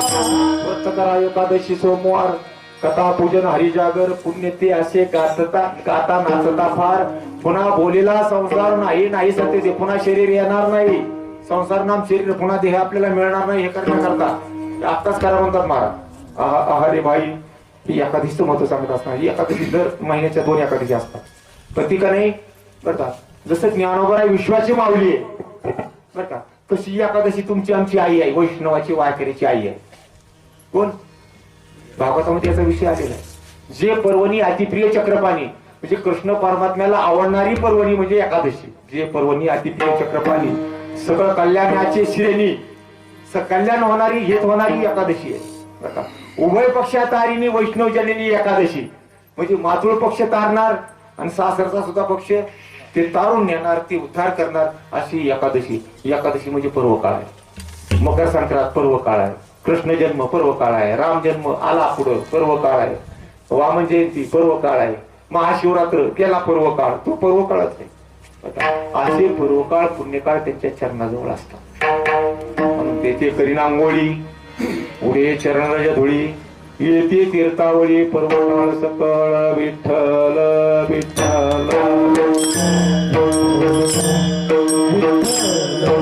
एकादशी सोमवार पूजन एकादशी सोमवार कथा पूजन हरिजागर पुण्य ते असे गाता नाचता फार. पुन्हा बोलीला संसार नाही नाही सत्य ते पुन्हा शरीर येणार नाही. संसार नाम शरीर पुन्हा देह आपल्याला मिळणार नाही. हे करण्याकरता आत्ताच करा म्हणतात महाराज. अरे भाई ही एकादशीचं महत्व सांगत असणार. ही एकादशी दर महिन्याच्या 2 एकादशी असतात. प्रति का नाही बरं का. जसं ज्ञानोबा विश्वाची माऊली आहे बरं का तशी एकादशी तुमची आमची आई आहे. वैष्णवाची वारकरीची आई आहे. कोण? भागवतामध्ये याचा विषय आलेला आहे. जे पर्वणी अतिप्रिय चक्रपाणी म्हणजे कृष्ण परमात्म्याला आवडणारी पर्वणी म्हणजे एकादशी. जे पर्वणी अतिप्रिय चक्रपाणी सगळं कल्याणाचे श्रेणी कल्याण होणारी हेत होणारी एकादशी आहे बरं का. उभय पक्षात तारिणी वैष्णव जननी एकादशी म्हणजे मातृ पक्ष तारणार आणि सासरचा सुद्धा पक्ष ते तारून नेणार ते उद्धार करणार अशी एकादशी. एकादशी म्हणजे पर्व काळ आहे. मकर संक्रांत पर्व काळ आहे. कृष्ण जन्म पर्व काळ आहे. राम जन्म आला पुढं पर्व काळ आहे. वामन जयंती पर्व काळ आहे. महाशिवरात्र केला पर्व काळ तो पर्व काळच आहे. असे पर्वकाळ पुण्यकाळ त्यांच्या चरणाजवळ असतात. म्हणून तेथे करीना अंघोळी पुढे चरणरज धुळी येते तीर्थावळी पर्वकाळ सकळ विठ्ठल विठ्ठल. Thank you.